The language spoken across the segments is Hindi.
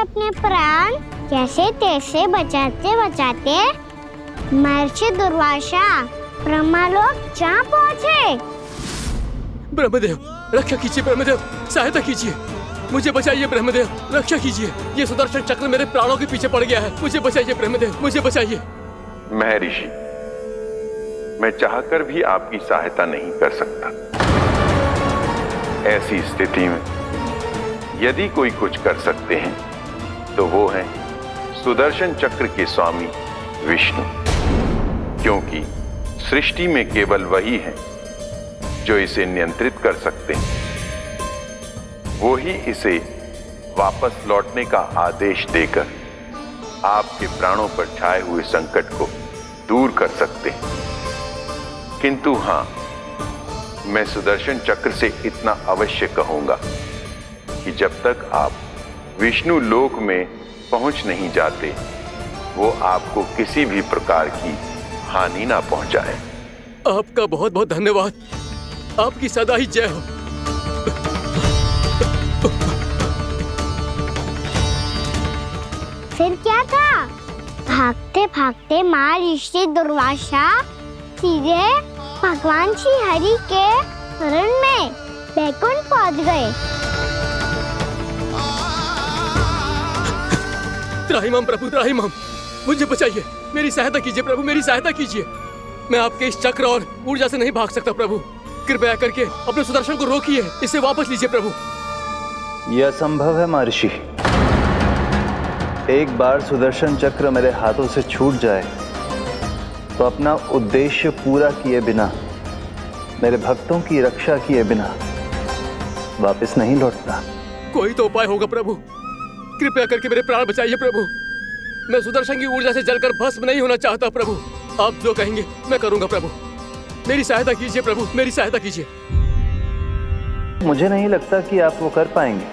अपने प्राण कैसे तैसे बचाते बचाते महर्षि दुर्वासा ब्रह्मलोक जा पहुँचे। ब्रह्मदेव रक्षा कीजिए, ब्रह्मदेव सहायता कीजिए, मुझे बचाइए ब्रह्मदेव, रक्षा कीजिए। ये सुदर्शन चक्र मेरे प्राणों के पीछे पड़ गया है, मुझे बचाइए ब्रह्मदेव, मुझे बचाइए। महर्षि, मैं चाहकर भी आपकी सहायता नहीं कर सकता। ऐसी स्थिति में यदि कोई कुछ कर सकते हैं तो वो है सुदर्शन चक्र के स्वामी विष्णु, क्योंकि सृष्टि में केवल वही है जो इसे नियंत्रित कर सकते हैं। वो ही इसे वापस लौटने का आदेश देकर आपके प्राणों पर छाए हुए संकट को दूर कर सकते हैं। किंतु हां, मैं सुदर्शन चक्र से इतना अवश्य कहूंगा कि जब तक आप विष्णु लोक में पहुंच नहीं जाते, वो आपको किसी भी प्रकार की हानि ना पहुंचाए। आपका बहुत बहुत धन्यवाद, आपकी सदा ही जय हो। फिर क्या था? भागते भागते महर्षि दुर्वासा सीधे भगवान श्री हरि के शरण में बैकुंठ पहुंच गए। त्राहिमाम प्रभु, त्राहिमाम, मुझे बचाइए, मेरी सहायता कीजिए प्रभु, मेरी सहायता कीजिए। मैं आपके इस चक्र और ऊर्जा से नहीं भाग सकता प्रभु, कृपया करके अपने सुदर्शन को रोकिए, इसे वापस लीजिए प्रभु। यह असंभव है महर्षि। एक बार सुदर्शन चक्र मेरे हाथों से छूट जाए तो अपना उद्देश्य पूरा किए बिना, मेरे भक्तों की रक्षा किए बिना वापस नहीं लौटता। कोई तो उपाय होगा प्रभु, कृपया करके मेरे प्राण बचाइए प्रभु। मैं सुदर्शन की ऊर्जा से जलकर भस्म नहीं होना चाहता प्रभु। आप जो कहेंगे मैं करूंगा प्रभु, मेरी सहायता कीजिए प्रभु, मेरी सहायता कीजिए। मुझे नहीं लगता कि आप वो कर पाएंगे।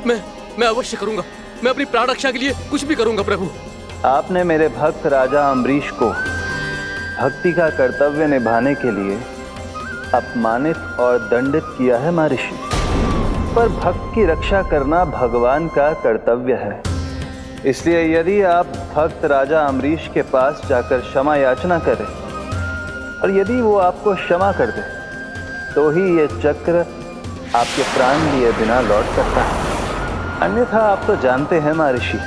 मैं अवश्य करूंगा, मैं अपनी प्राण रक्षा के लिए कुछ भी करूंगा प्रभु। आपने मेरे भक्त राजा अम्बरीश को भक्ति का कर्तव्य निभाने के लिए अपमानित और दंडित किया है महर्षि, पर भक्त की रक्षा करना भगवान का कर्तव्य है। इसलिए यदि आप भक्त राजा अम्बरीश के पास जाकर क्षमा याचना करें और यदि वो आपको क्षमा कर दे तो ही ये चक्र आपके प्राण लिए बिना लौट सकता है। अन्यथा आप तो जानते हैं महर्षि,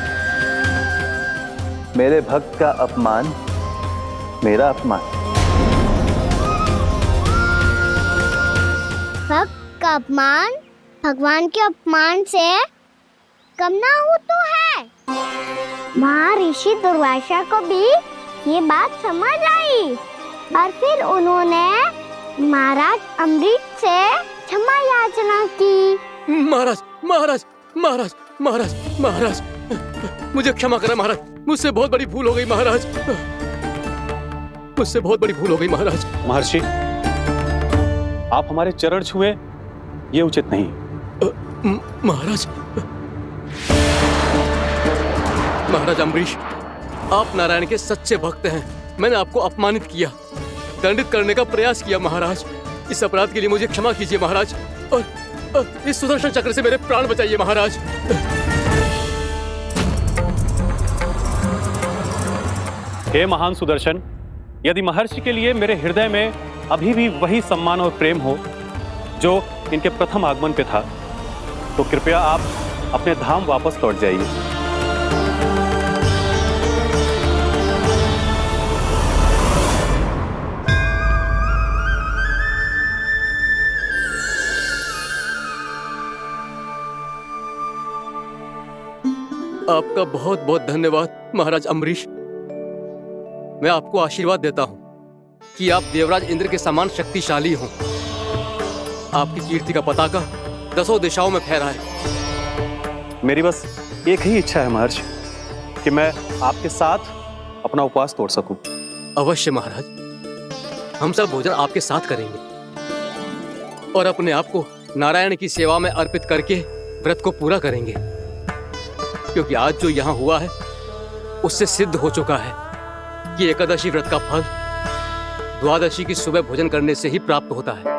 मेरे भक्त का अपमान मेरा अपमान। भक्त का अपमान भगवान के अपमान से कम ना हो तो है। महर्षि दुर्वासा को भी ये बात समझ आई और फिर उन्होंने महाराज अम्बरीश से क्षमा याचना की। महाराज महाराज महाराज महाराज महाराज, मुझे क्षमा करें महाराज, मुझसे बहुत बड़ी भूल हो गई महाराज, मुझसे बहुत बड़ी भूल हो गई महाराज। महर्षि, आप हमारे चरण छुए ये उचित नहीं। महाराज, महाराज अम्बरीश, आप नारायण के सच्चे भक्त हैं। मैंने आपको अपमानित किया, दंडित करने का प्रयास किया महाराज। इस अपराध के लिए मुझे क्षमा कीजिए महाराज, और इस सुदर्शन चक्र से मेरे प्राण बचाइए महाराज। हे महान सुदर्शन, यदि महर्षि के लिए मेरे हृदय में अभी भी वही सम्मान और प्रेम हो जो इनके प्रथम आगमन पे था, तो कृपया आप अपने धाम वापस लौट जाइए। आपका बहुत बहुत धन्यवाद महाराज अम्बरीश। मैं आपको आशीर्वाद देता हूं कि आप देवराज इंद्र के समान शक्तिशाली हों। आपकी कीर्ति का पताका 10 दिशाओं में फहराए। मेरी बस एक ही इच्छा है महर्षि, कि मैं आपके साथ अपना उपवास तोड़ सकूं। अवश्य महाराज, हम सब भोजन आपके साथ करेंगे और अपने आप को नारायण की सेवा में अर्पित करके व्रत को पूरा करेंगे, क्योंकि आज जो यहाँ हुआ है उससे सिद्ध हो चुका है कि एकादशी व्रत का फल द्वादशी की सुबह भोजन करने से ही प्राप्त होता है।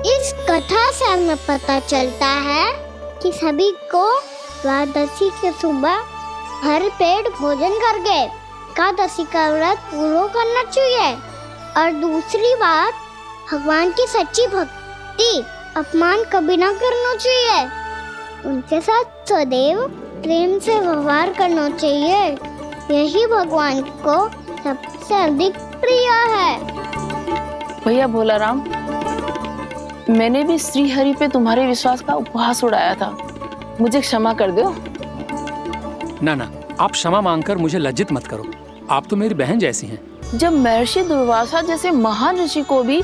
इस कथा से हमें पता चलता है कि सभी को द्वादशी के सुबह हर पेट भोजन करके एकादशी का व्रत पूरा करना चाहिए। और दूसरी बात, भगवान की सच्ची भक्ति अपमान कभी ना करना चाहिए। उनके साथ सदैव प्रेम से व्यवहार करना चाहिए। यही भगवान को सबसे अधिक प्रिय है। भैया भोलाराम, मैंने भी श्री हरि पे तुम्हारे विश्वास का उपहास उड़ाया था, मुझे क्षमा कर दो। ना ना, आप क्षमा मांगकर मुझे लज्जित मत करो, आप तो मेरी बहन जैसी हैं। जब महर्षि दुर्वासा जैसे महान ऋषि को भी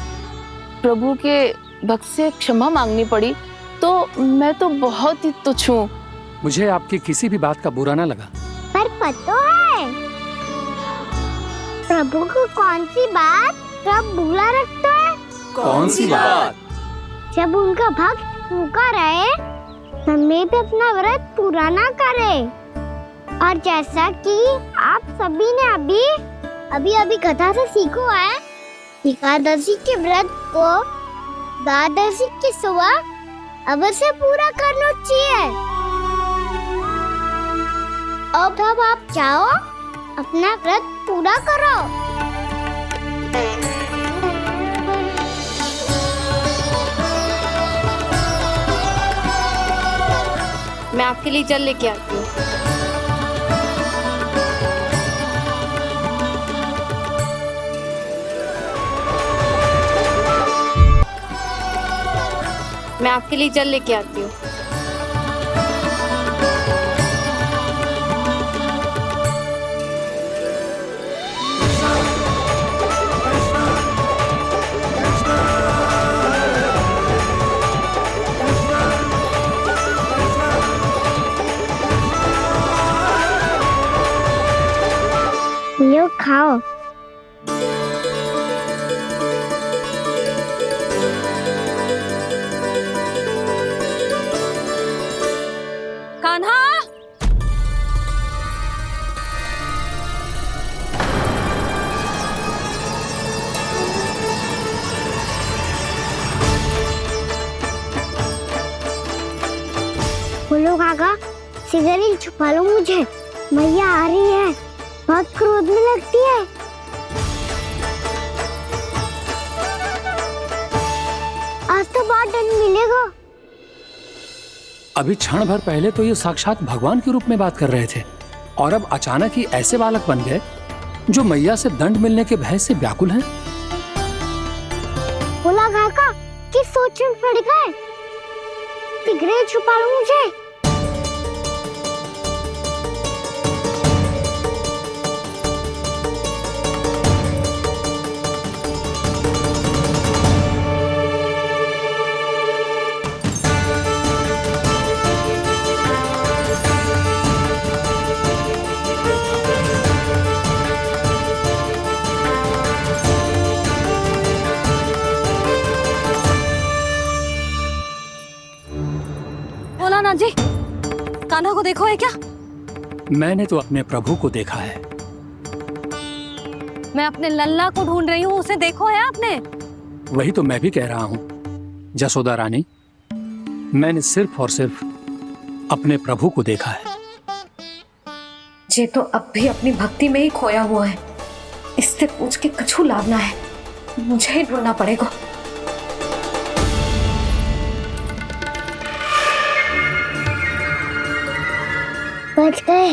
प्रभु के भक्त से क्षमा मांगनी पड़ी, तो मैं तो बहुत ही तुच्छ हूँ। मुझे आपकी किसी भी बात का बुरा ना लगा। पर पता है प्रभु को कौन सी बात कब बुरा रखता है? कौन सी बात? जब उनका भक्त भूखा रहे, हमें भी अपना व्रत पूरा ना करे। और जैसा कि आप सभी ने अभी कथा से सीखो है, एकादशी के व्रत को द्वादशी की सुबह अवश्य पूरा करना चाहिए। अब आप जाओ, अपना व्रत पूरा करो। मैं आपके लिए जल लेके आती हूँ। मैं आपके लिए जल लेके आती हूँ। लो खाओ। कान्हा, बोलो काका, सिगरेट छुपा लो मुझे, मैया आ रही है, बहुत क्रोध में लगती है। आज तो बहुत दंड मिलेगा। अभी क्षण भर पहले तो ये साक्षात भगवान के रूप में बात कर रहे थे, और अब अचानक ही ऐसे बालक बन गए जो मैया से दंड मिलने के भय से व्याकुल हैं। बोला काका, किस सोच में पड़ गए? सिगरेट छुपा लो मुझे। भोलानाथ जी, कान्हा को देखो है क्या? मैंने तो अपने प्रभु को देखा है। मैं अपने लल्ला को ढूंढ रही हूँ, उसे देखो है आपने? वही तो मैं भी कह रहा हूँ जसोदा रानी, मैंने सिर्फ और सिर्फ अपने प्रभु को देखा है। ये तो अब भी अपनी भक्ति में ही खोया हुआ है, इससे पूछ के कछु लाभ ना है, मुझे ही ढूंढना पड़ेगा। बच गए।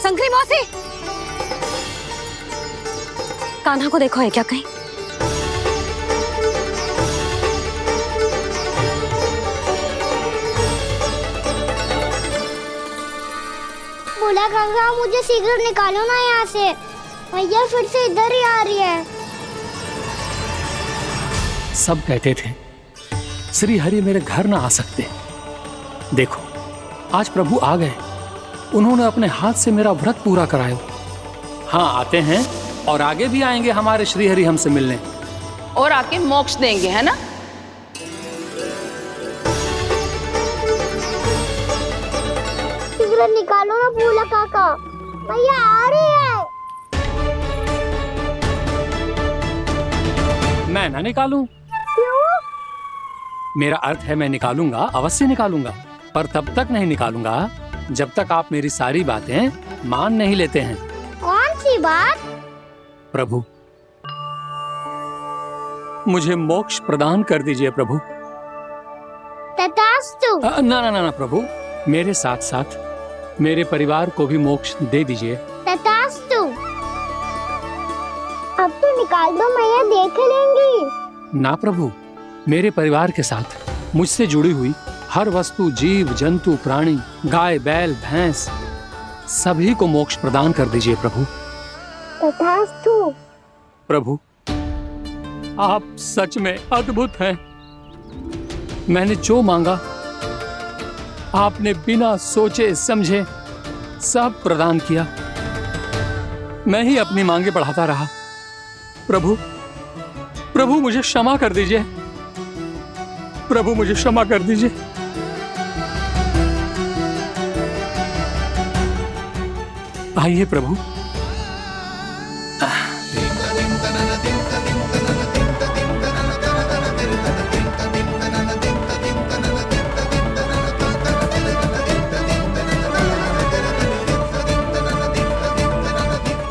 शंकरी मौसी, कान्हा को देखो है क्या कहीं? बोला काका, मुझे सिगरेट निकालो ना यहाँ से, भैया फिर से इधर ही आ रही है। सब कहते थे श्री हरि मेरे घर ना आ सकते, देखो आज प्रभु आ गए, उन्होंने अपने हाथ से मेरा व्रत पूरा कराया। हाँ, आते हैं और आगे भी आएंगे हमारे श्री हरि हमसे मिलने, और आके मोक्ष देंगे, है ना? सिगरेट निकालो ना बोला काका, भैया आ रही है। मैं ना निकालूं? क्यों? मेरा अर्थ है मैं निकालूंगा, अवश्य निकालूंगा, पर तब तक नहीं निकालूंगा जब तक आप मेरी सारी बातें मान नहीं लेते हैं। कौन सी बात? प्रभु, मुझे मोक्ष प्रदान कर दीजिए प्रभु। तथास्तु। ना ना ना ना प्रभु, मेरे साथ साथ मेरे परिवार को भी मोक्ष दे दीजिए। तथास्तु। अब तो निकाल दो, मैया देख लेंगी। ना प्रभु, मेरे परिवार के साथ मुझसे जुड़ी हुई हर वस्तु, जीव जंतु, प्राणी, गाय बैल भैंस, सभी को मोक्ष प्रदान कर दीजिए प्रभु। तथास्तु। प्रभु, आप सच में अद्भुत हैं। मैंने जो मांगा आपने बिना सोचे समझे सब प्रदान किया। मैं ही अपनी मांगे बढ़ाता रहा। प्रभु, प्रभु मुझे क्षमा कर दीजिए। प्रभु मुझे क्षमा कर दीजिए। आइए प्रभु।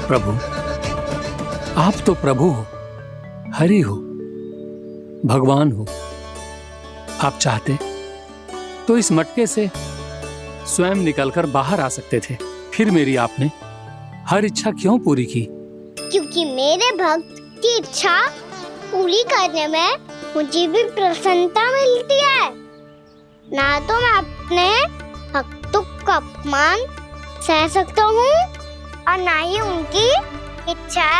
प्रभु, आप तो प्रभु हो, हरि हो, भगवान हो। आप चाहते तो इस मटके से स्वयं निकलकर बाहर आ सकते थे, फिर मेरी आपने हर इच्छा क्यों पूरी की? क्योंकि मेरे भक्त की इच्छा पूरी करने में मुझे भी प्रसन्नता मिलती है। ना तो मैं अपने भक्तों का अपमान सह सकता हूँ और ना ही उनकी इच्छा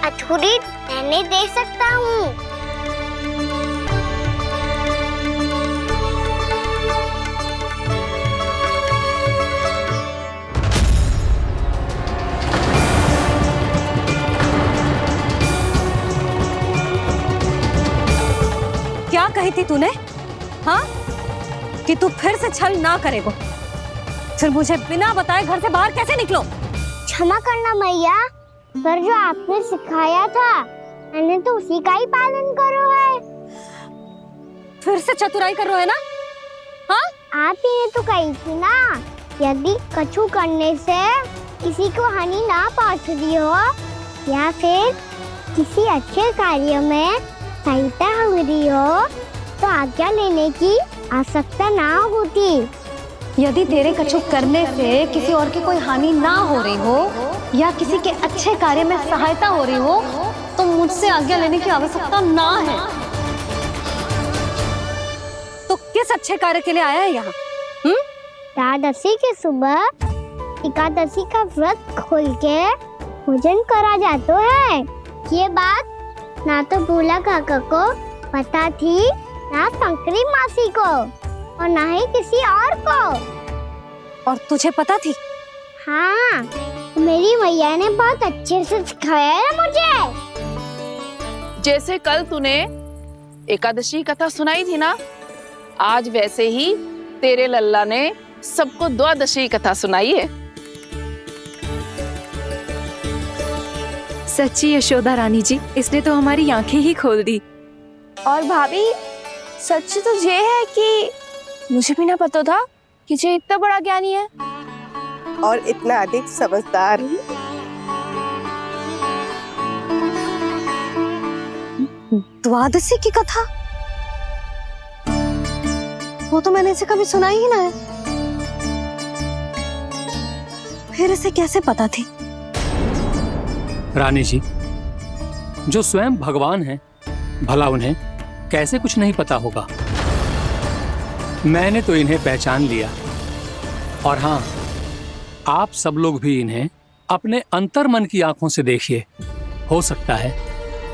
अधूरी रहने दे सकता हूँ। क्या कही थी तूने? हाँ, कि तू फिर से छल ना करेगा। फिर मुझे बिना बताए घर से बाहर कैसे निकलो? क्षमा करना मैया, पर जो आपने सिखाया था मैंने तो उसी का ही पालन करो है। फिर से चतुराई कर रहे हो है ना? हाँ, आप ही तो कही थी ना, यदि कछु करने से किसी को हानि ना पहुंचती हो या फिर किसी अच्छे कार्य में सहायता हो रही हो तो आज्ञा लेने की आवश्यकता ना होती। यदि तेरे कछु करने से किसी और की कोई हानि ना हो रही हो या किसी के अच्छे कार्य में सहायता हो रही हो तो मुझसे आज्ञा लेने की आवश्यकता ना है। तो किस अच्छे कार्य के लिए आया है यहाँ? एकादशी के सुबह एकादशी का व्रत खोल के भोजन करा जाता है। ये बात ना तो भोला काका को पता थी, ना शंकरी मासी को और ना ही किसी और को। और तुझे पता थी? हाँ, मेरी मैया ने बहुत अच्छे से सिखाया है मुझे। जैसे कल तूने एकादशी कथा सुनाई थी ना, आज वैसे ही तेरे लल्ला ने सबको द्वादशी कथा सुनाई है। सच्ची यशोदा रानी जी, इसने तो हमारी आंखें ही खोल दी। और भाभी, सच तो ये है कि मुझे भी ना पता था कि ये इतना बड़ा ज्ञानी है और इतना अधिक समझदार। द्वादशी की कथा? वो तो मैंने इसे कभी सुना ही ना है। फिर इसे कैसे पता थी? रानी जी, जो स्वयं भगवान हैं, भला उन्हें कैसे कुछ नहीं पता होगा? मैंने तो इन्हें पहचान लिया। और हाँ, आप सब लोग भी इन्हें अपने अंतर्मन की आंखों से देखिए, हो सकता है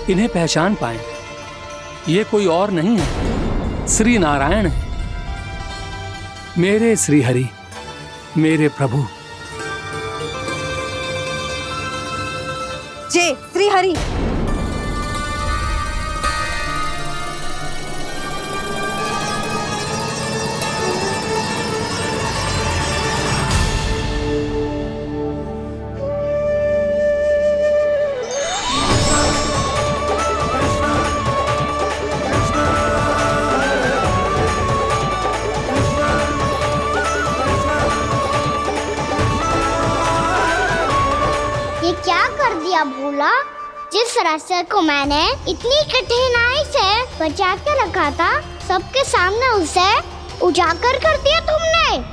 इन्हें पहचान पाएं। ये कोई और नहीं है, श्री नारायण है, मेरे श्री हरि, मेरे प्रभु। जय श्री हरि। भूला? जिस रास्ते को मैंने इतनी कठिनाई से बचा के रखा था, सबके सामने उसे उजागर कर दिया तुमने।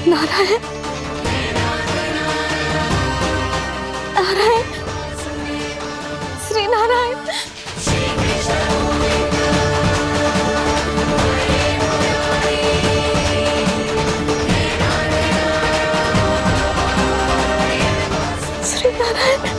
नारायण, नारायण, श्री नारायण। श्री नारायण।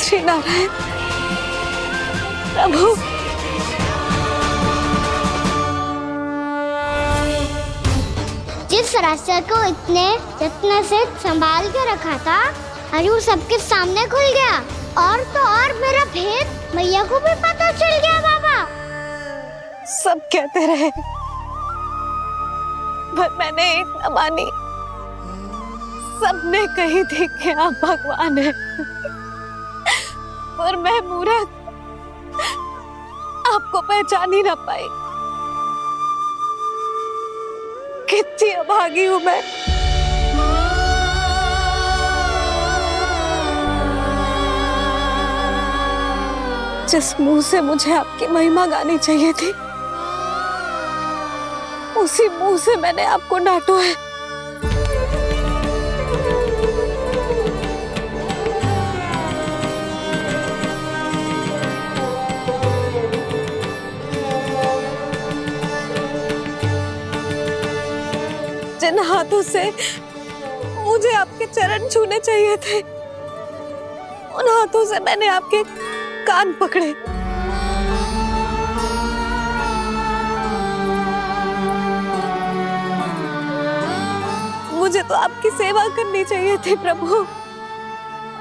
श्री नारायण प्रभु, जिस रास्ते को इतने जत्न से संभाल के रखा था, आज वो सबके सामने खुल गया। और तो और मेरा भेद मैया को भी पता चल गया। बाबा सब कहते रहे, पर मैंने एक न मानी। सबने कही थी कि आप भगवान हैं, पर मैं मूर्ख आपको पहचान ही ना पाई। कितनी अभागी हूं मैं। जिस मुंह से मुझे आपकी महिमा गानी चाहिए थी, उसी मुंह से मैंने आपको डांटा है। जिन हाथों से मुझे आपके चरण छूने चाहिए थे, उन हाथों से मैंने आपके कान पकड़े। मुझे तो आपकी सेवा करनी चाहिए थी प्रभु,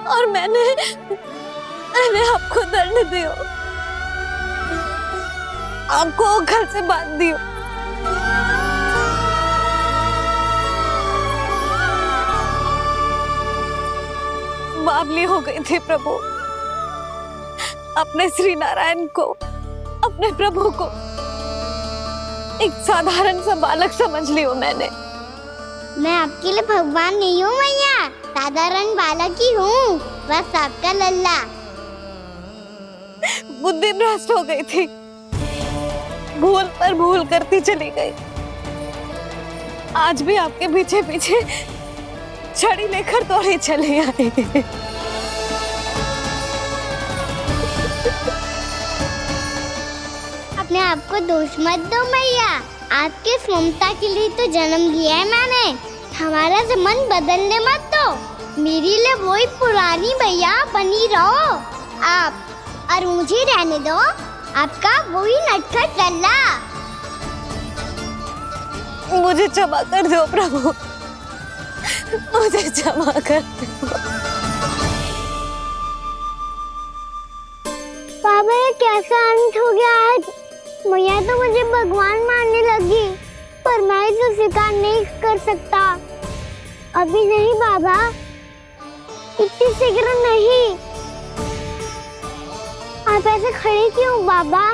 और मैंने आपको दंड दियो, आपको घर से बांध दियो। बावली हो गई थी प्रभु। अपने श्री नारायण को, अपने प्रभु को एक साधारण सा बालक समझ लियो मैंने। मैं आपके लिए भगवान नहीं हूँ मैया, साधारण बालक ही हूँ, बस आपका लल्ला। बुद्धि भ्रष्ट हो गई थी, भूल पर भूल करती चली गई। आज भी आपके पीछे पीछे छड़ी लेकर दौड़ी चली आई। अपने आप को दोष मत दो मैया, आपके ममता के लिए तो जन्म लिया है मैंने। हमारा से मन बदलने मत दो। मेरे लिए वही पुरानी मैया बनी रहो आप, और मुझे रहने दो आपका वही नटखट लल्ला। मुझे क्षमा कर दो प्रभु, मुझे क्षमा कर दो। बाबा ये कैसा अंत हो गया आज? मैया तो मुझे भगवान मानने लगी, पर मैं इसे स्वीकार नहीं कर सकता। अभी नहीं बाबा, इतनी शीघ्र नहीं। आप ऐसे खड़े क्यों बाबा?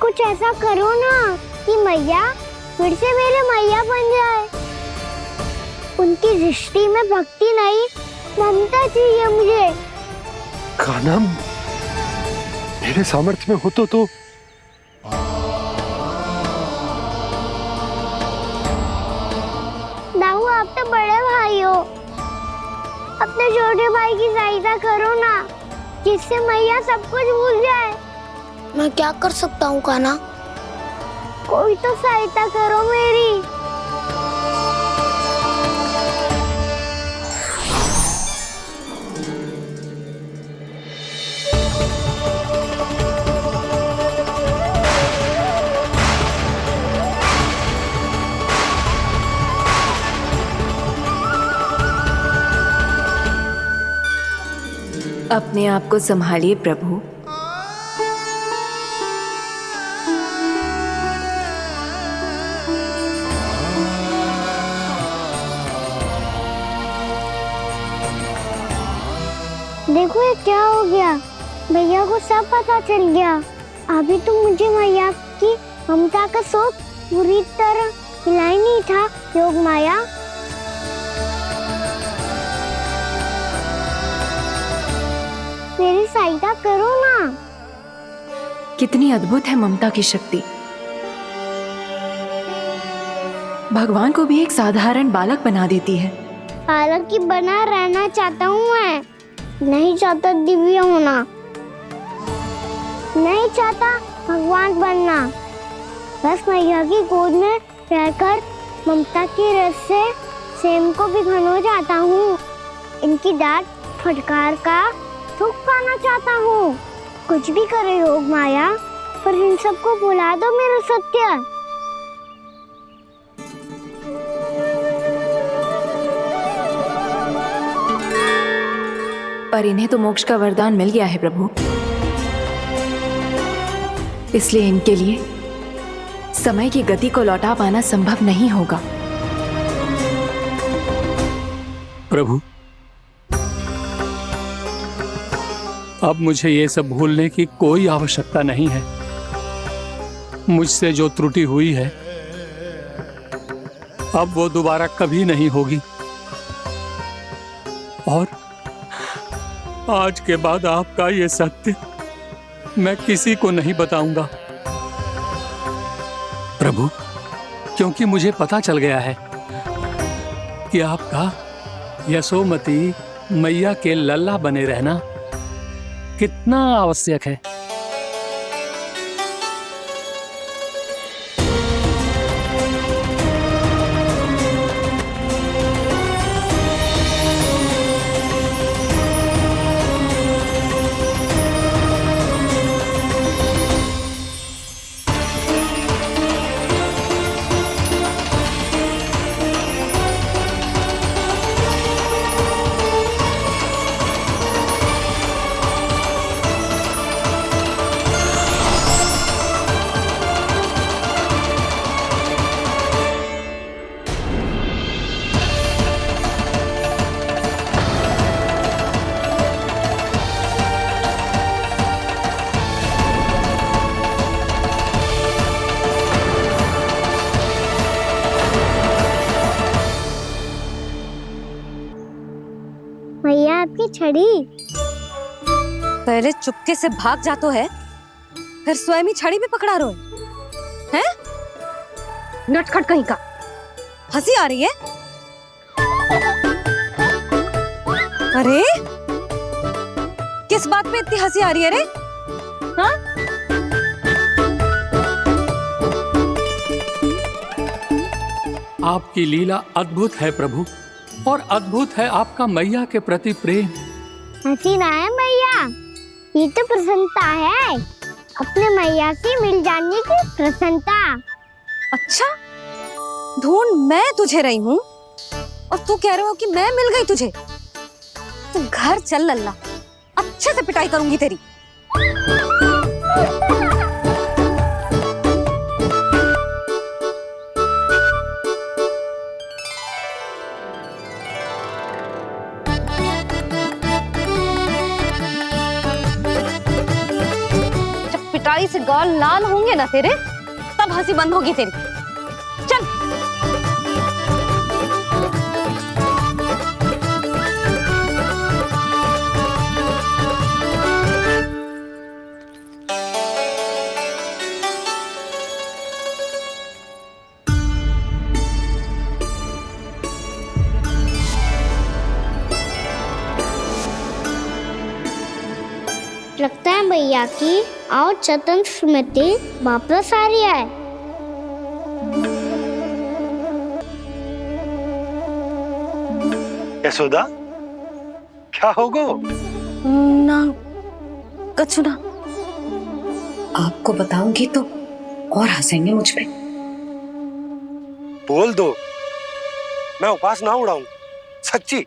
कुछ ऐसा करो ना कि मैया फिर से मेरे मैया बन जाए। उनकी दृष्टि में भक्ति नहीं, ममता चाहिए मुझे। कान्हा, मेरे सामर्थ्य में हो तो दाऊ, आप तो बड़े भाई हो, अपने छोटे भाई की सहायता करो ना, जिससे मैया सब कुछ भूल जाए। मैं क्या कर सकता हूँ कान्हा? कोई तो सहायता करो मेरी। अपने आप को संभालिए प्रभु। देखो ये क्या हो गया, भैया को सब पता चल गया। अभी तो मुझे मैया की ममता का शौक पूरी तरह मिला ही नहीं था। योग माया, मेरी सहायता करो ना। कितनी अद्भुत है ममता की शक्ति। भगवान को भी एक साधारण बालक बना देती है। बालक की बना रहना चाहता हूँ मैं, नहीं चाहता दिव्य होना, नहीं चाहता भगवान बनना। बस मैया की गोद में रहकर ममता की रस से सेम को भी घनो चाहता हूँ। इनकी डांट फटकार का सुख पाना चाहता हूँ। कुछ भी करे योग माया, पर इन सबको भुला दो मेरा सत्य। पर इन्हें तो मोक्ष का वरदान मिल गया है प्रभु, इसलिए इनके लिए समय की गति को लौटा पाना संभव नहीं होगा। प्रभु, अब मुझे ये सब भूलने की कोई आवश्यकता नहीं है। मुझसे जो त्रुटि हुई है अब वो दोबारा कभी नहीं होगी, और आज के बाद आपका ये सत्य मैं किसी को नहीं बताऊंगा प्रभु, क्योंकि मुझे पता चल गया है कि आपका यशोमती मैया के लल्ला बने रहना कितना आवश्यक है। भैया आपकी छड़ी। पहले चुपके से भाग जातो है, फिर स्वयं ही छड़ी भी पकड़ा रो है? नटखट कहीं का। हंसी आ रही है? अरे किस बात पे इतनी हंसी आ रही है रे? हाँ? आपकी लीला अद्भुत है प्रभु, और अद्भुत है आपका मैया के प्रति प्रेम। हंसी ना है मैया, ये तो प्रसन्नता है, अपने मैया से मिल जाने की प्रसन्नता। अच्छा, ढूंढ मैं तुझे रही हूँ और तू कह रहे हो कि मैं मिल गई तुझे। तू घर चल लल्ला, अच्छे से पिटाई करूंगी तेरी। पिटाई से गाल लाल होंगे ना तेरे, तब हंसी बंद होगी तेरी। चल। लगता है भैया की और चतन स्मृति वापस आ रही है। यशोदा, क्या होगो? ना कछु ना। आपको बताऊंगी तो और हंसेंगे मुझ पे। बोल दो, मैं उपास ना उड़ाऊं, सच्ची।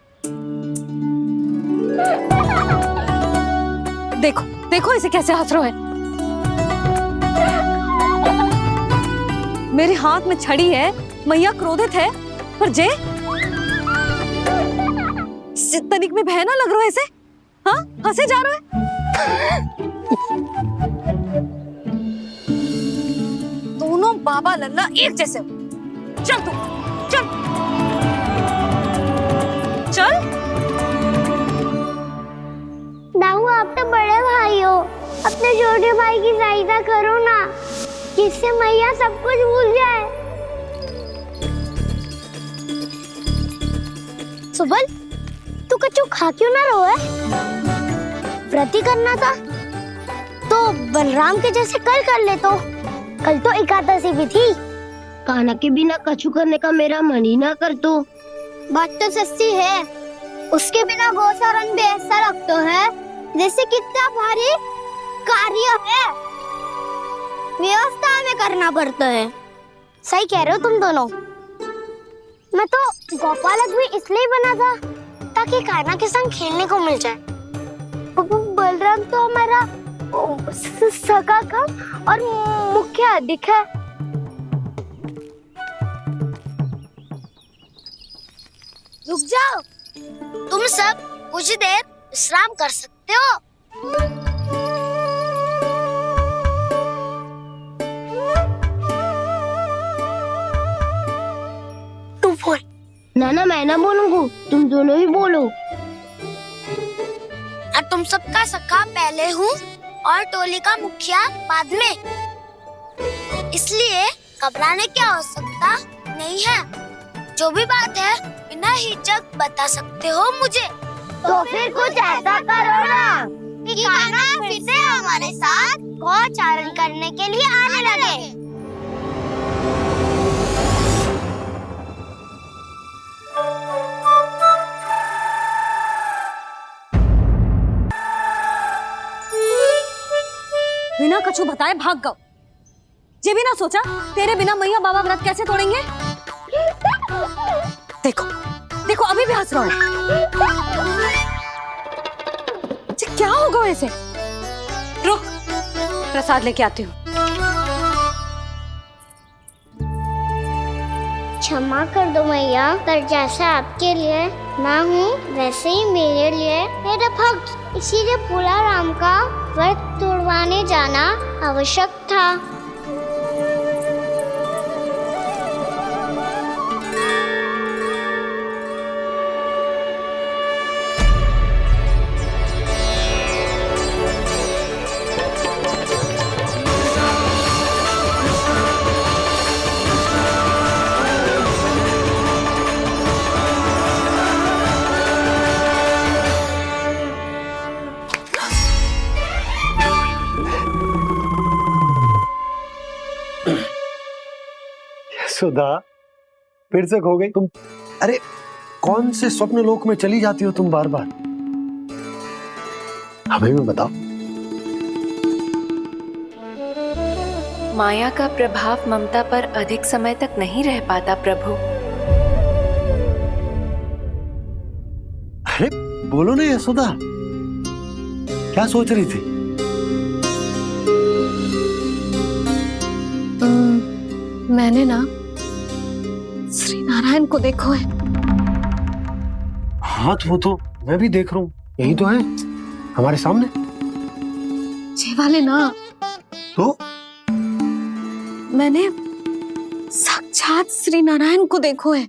देखो देखो इसे कैसे हंस रहा है। मेरे हाथ में छड़ी है, मैया क्रोधित है, पर जे तनिक में भय ना लग रहा है इसे। हाँ हंसे जा रहा है। दोनों बाबा लल्ला एक जैसे हो। चल तू चल चल। दाऊ आप तो बड़े भाई हो, अपने छोटे भाई की सहायता करो ना, जिससे मैया सब कुछ भूल जाए। सुबल तू कच्चू खा क्यों ना रहो है? व्रत ही करना था तो बलराम के जैसे कल कर ले। तो कल तो एकादशी भी थी। कान्हा के बिना कछु करने का मेरा मन ही ना कर। तो बात तो सच्ची है, उसके बिना गोचारण भी ऐसा लगता है जैसे कितना भारी कार्य है, व्यवस्था में करना पड़ता है। सही कह रहे हो तुम दोनों। मैं तो गोपालक भी इसलिए बना था ताकि कान्हा के संग खेलने को मिल जाए। बलराम तो हमारा सगा का और मुख्य अधिक है। रुक जाओ, तुम सब कुछ देर विश्राम कर सकते हो। तू बोल। ना मैं ना बोलूंगा, तुम दोनों ही बोलो। और तुम सबका सखा पहले हूँ और टोली का मुखिया बाद में, इसलिए घबराने की आवश्यकता नहीं है। जो भी बात है बिना हिचक बता सकते हो मुझे। तो फिर कुछ ऐसा करो ना कि कान्हा फिर से हमारे साथ गोचारण करने के लिए आने लगे। बिना कछु बताए भाग गओ। ये भी ना सोचा तेरे बिना मैया बाबा व्रत कैसे तोड़ेंगे। देखो देखो अभी भी हंस रहा है। क्या होगा वैसे? रुक प्रसाद लेके आती हूँ। क्षमा कर दो मैया, पर जैसा आपके लिए ना हूँ वैसे ही मेरे लिए मेरा भक्त, इसीलिए पूरा राम का व्रत तोड़वाने जाना आवश्यक था। सुधा फिर से खो गई तुम। अरे कौन से स्वप्न लोक में चली जाती हो तुम बार बार? हमें भी बताओ। माया का प्रभाव ममता पर अधिक समय तक नहीं रह पाता प्रभु। अरे बोलो ना यशोदा, क्या सोच रही थी? मैंने ना श्री नारायण को देखो है। हाँ वो तो मैं भी देख रहा हूँ, यही तो है हमारे सामने। ये वाले ना तो मैंने साक्षात श्री नारायण को देखो है,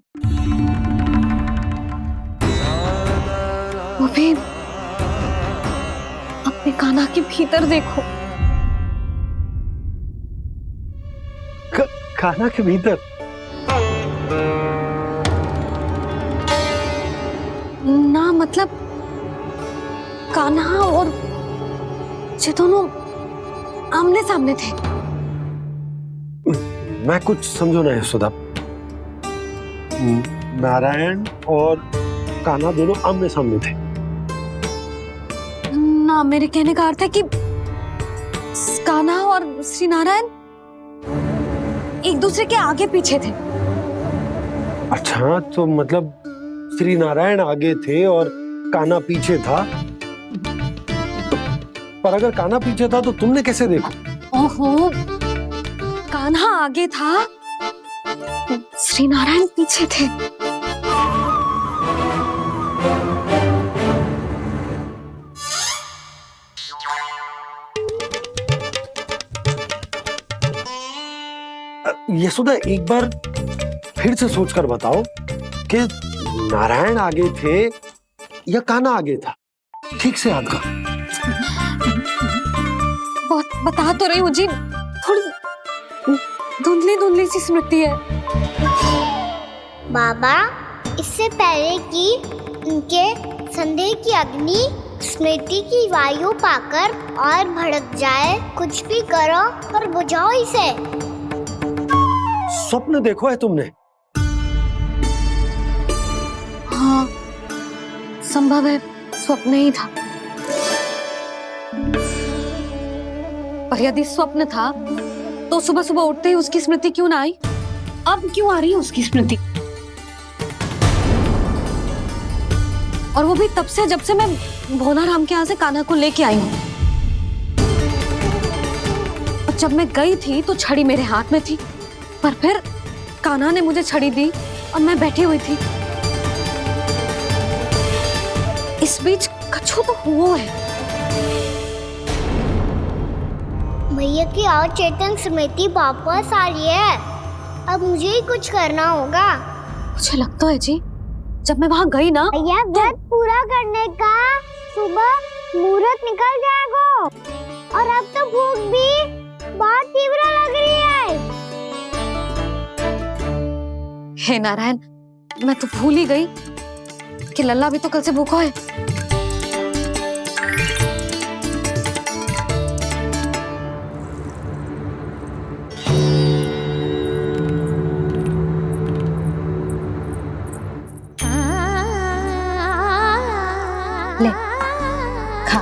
वो भी अपने कान्हा के भीतर देखो। कान्हा के भीतर? ना मतलब कान्हा और ये दोनों आमने सामने थे। मैं कुछ समझो ना यशोदा। नारायण और कान्हा दोनों आमने सामने थे? ना मेरे कहने का अर्थ है कि कान्हा और श्री नारायण एक दूसरे के आगे पीछे थे। अच्छा तो मतलब श्री नारायण आगे थे और कान्हा पीछे था। पर अगर कान्हा पीछे था तो तुमने कैसे देखा? ओहो, कान्हा आगे था, श्री नारायण पीछे थे। यशोदा, एक बार फिर से सोचकर बताओ कि नारायण आगे थे या कान्हा आगे था? ठीक से याद कर। बता तो रही हूँ जी, थोड़ी धुंधली धुंधली सी स्मृति है। बाबा, इससे पहले कि उनके संदेह की अग्नि स्मृति की वायु पाकर और भड़क जाए, कुछ भी करो पर बुझाओ इसे। स्वप्न देखो है तुमने? हाँ, संभव है स्वप्न ही था। पर यदि स्वप्न था तो सुबह सुबह उठते ही उसकी स्मृति क्यों ना आई? अब क्यों आ रही है उसकी स्मृति? और वो भी तब से जब से मैं भोलाराम के यहाँ से कान्हा को लेके आई हूँ। और जब मैं गई थी तो छड़ी मेरे हाथ में थी, पर फिर कान्हा ने मुझे छड़ी दी और मैं बैठी हुई थी। इस बीच कछु तो हुआ है। भैया की अचेतन स्मृति वापस आ रही है। अब मुझे ही कुछ करना होगा। मुझे लगता है जी, जब मैं वहाँ गई ना, भैया व्रत पूरा करने का सुबह मुहूर्त निकल जाएगा और अब तो भूख भी बहुत तीव्र लग रही है। हे नारायण, मैं तो भूल ही गई कि लल्ला भी तो कल से भूखा है। ले, खा।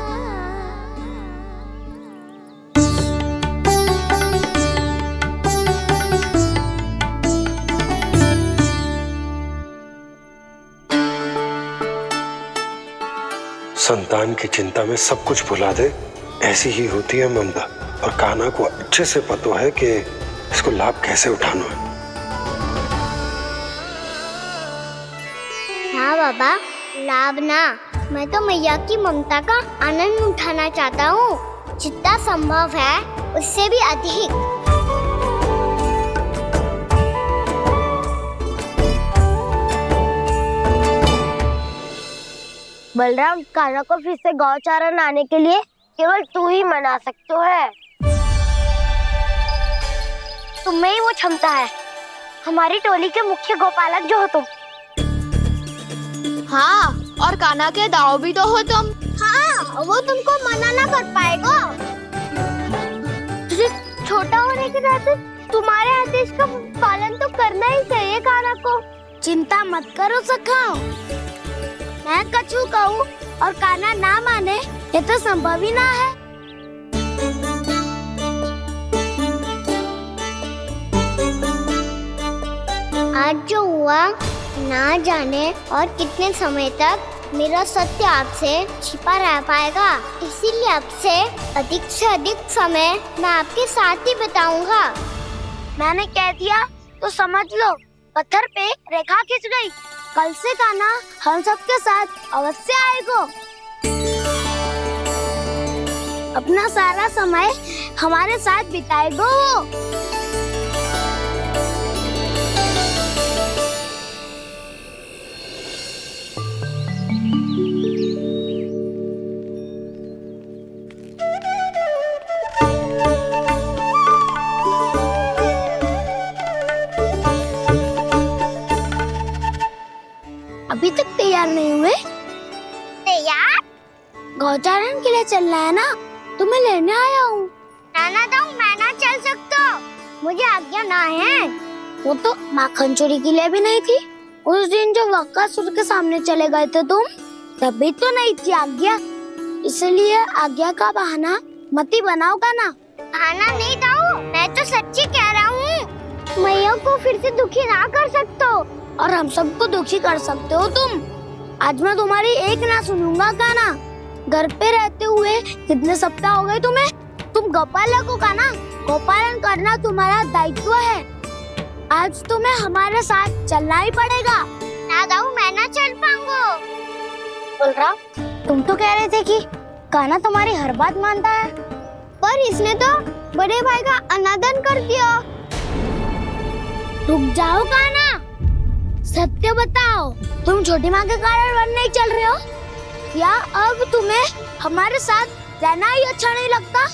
संतान की चिंता में सब कुछ भुला दे, ऐसी ही होती है ममता। और कान्हा को अच्छे से पता है कि इसको लाभ कैसे उठाना है। हाँ बाबा, लाभ ना, मैं तो मैया की ममता का आनंद उठाना चाहता हूँ, जितना संभव है उससे भी अधिक। बलराम, कान्हा को फिर से गौचारण आने के लिए केवल तू ही मना सकते है। तुम में ही वो क्षमता है, हमारी टोली के मुख्य गोपालक जो हो तुम। हाँ, और कान्हा के दाव भी तो हो तुम। हाँ, वो तुमको मना ना कर पाएगा। तुझे छोटा होने के नाते तुम्हारे आदेश का पालन तो करना ही चाहिए कान्हा को। चिंता मत करो सखा, मैं कछु कहूँ और कान्हा ना माने, ये तो संभव ही ना है। आज जो हुआ ना जाने और कितने समय तक मेरा सत्य आपसे छिपा रह पाएगा, इसीलिए आपसे अधिक से अधिक समय मैं आपके साथ ही बिताऊंगा। मैंने कह दिया तो समझ लो, पत्थर पे रेखा खिंच गई। कल से कान्हा हम सबके साथ अवश्य आएगा। अपना सारा समय हमारे साथ बिताएगा वो। अभी तक तैयार नहीं हुए? तैयार? गौचारण के लिए चलना है ना, तुम्हें लेने आया हूँ। नाना तो मैं ना चल सकता, मुझे आज्ञा ना है। वो तो माखन चोरी के लिए भी नहीं थी। उस दिन जो वक्कासुर के सामने चले गए थे तुम, तभी तो नहीं थी आज्ञा। इसलिए आज्ञा का बहाना मत ही बनाओ ना। बहाना नहीं था, मैं तो सच्ची कह रहा हूँ। मैया को फिर से दुखी ना कर सकते हो और हम सबको दुखी कर सकते हो तुम। आज मैं तुम्हारी एक ना सुनूंगा कान्हा। घर पे रहते हुए कितने सप्ताह हो गए तुम्हें? तुम गोपालक हो का ना? गोपालन करना तुम्हारा दायित्व है। आज तुम्हें हमारे साथ चलना ही पड़ेगा। ना दाऊ, मैं ना चल पाऊंगा। बलराम, तुम तो कह रहे थे कि कान्हा तुम्हारी हर बात मानता है, पर इसने तो बड़े भाई का अनादर कर दिया। रुक जाओ कान्हा, सत्य बताओ, तुम छोटी माँ के कारण वन नहीं चल रहे हो या अब तुम्हें हमारे साथ रहना ही अच्छा नहीं लगता?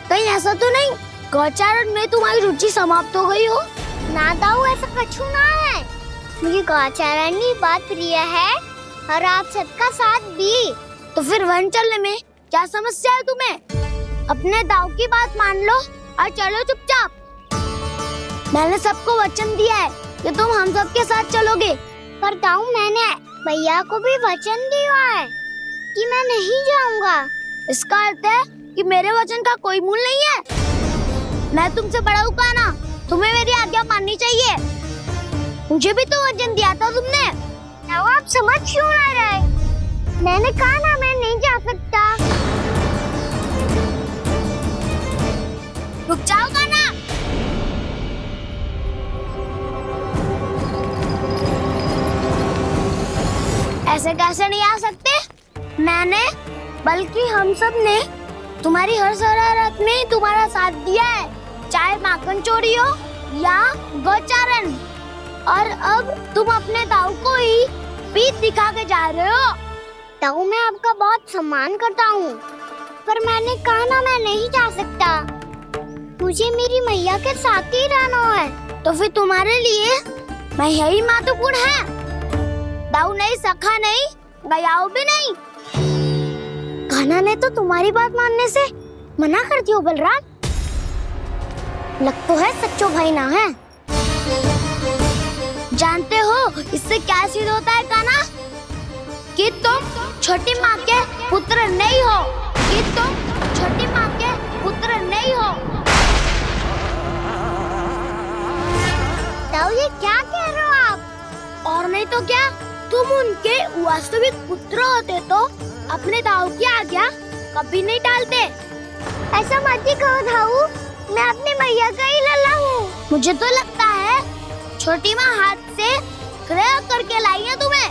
कहीं ऐसा तो नहीं गौचारण में तुम्हारी रुचि समाप्त हो गई हो? ना दाऊ, ऐसा कछु ना है। मुझे गौचारण की बात प्रिय है और आप सबका साथ भी। तो फिर वन चलने में क्या समस्या है तुम्हें? अपने दाऊ की बात मान लो और चलो चुपचाप। मैंने सबको वचन दिया है कि तुम हम सबके साथ चलोगे। पर दाऊ, मैंने भैया को भी वचन दिया है कि मैं नहीं जाऊंगा। इसका अर्थ है कि मेरे वचन का कोई मूल नहीं है। मैं तुमसे बड़ा हूँ कान्हा, तुम्हें मेरी आज्ञा माननी चाहिए। मुझे भी तो वचन दिया था तुमने। दाऊ, आप समझ क्यों आ रहे? मैंने कहा ना, मैं नहीं जा सकता। रुक जाओ कान्हा। ऐसे कैसे नहीं आ सकते? मैंने बल्कि हम सब ने तुम्हारी हर शरारत में तुम्हारा साथ दिया है, चाहे माखन चोरी हो या गोचारण। और अब तुम अपने दाऊ को ही पीठ दिखा के जा रहे हो। दाऊ, मैं आपका बहुत सम्मान करता हूँ, पर मैंने कहा ना, मैं नहीं जा सकता। मुझे मेरी मैया के साथ ही रहना है। तो फिर तुम्हारे लिए मैं यही महत्वपूर्ण है। दाऊ नहीं, सखा नहीं, गयाऊ भी नहीं। कान्हा ने तो तुम्हारी बात मानने से मना कर दिया। बलराम, लग तो है सच्चो भाई ना है। जानते हो इससे क्या सिद्ध होता है कान्हा? कि तुम छोटी माँ के पुत्र नहीं हो, कि तुम छोटी माँ के पुत्र नहीं हो। दाऊ, ये क्या कह रहे हो आप? और नहीं तो क्या, तुम उनके वास्तविक पुत्र होते तो अपने दाऊ की आज्ञा कभी नहीं टालते। ऐसा मत ही कहो दाऊ, मैं अपनी मैया का ही लल्ला हूँ। मुझे तो लगता है छोटी माँ हाथ से ग्रह करके लाई है तुम्हें।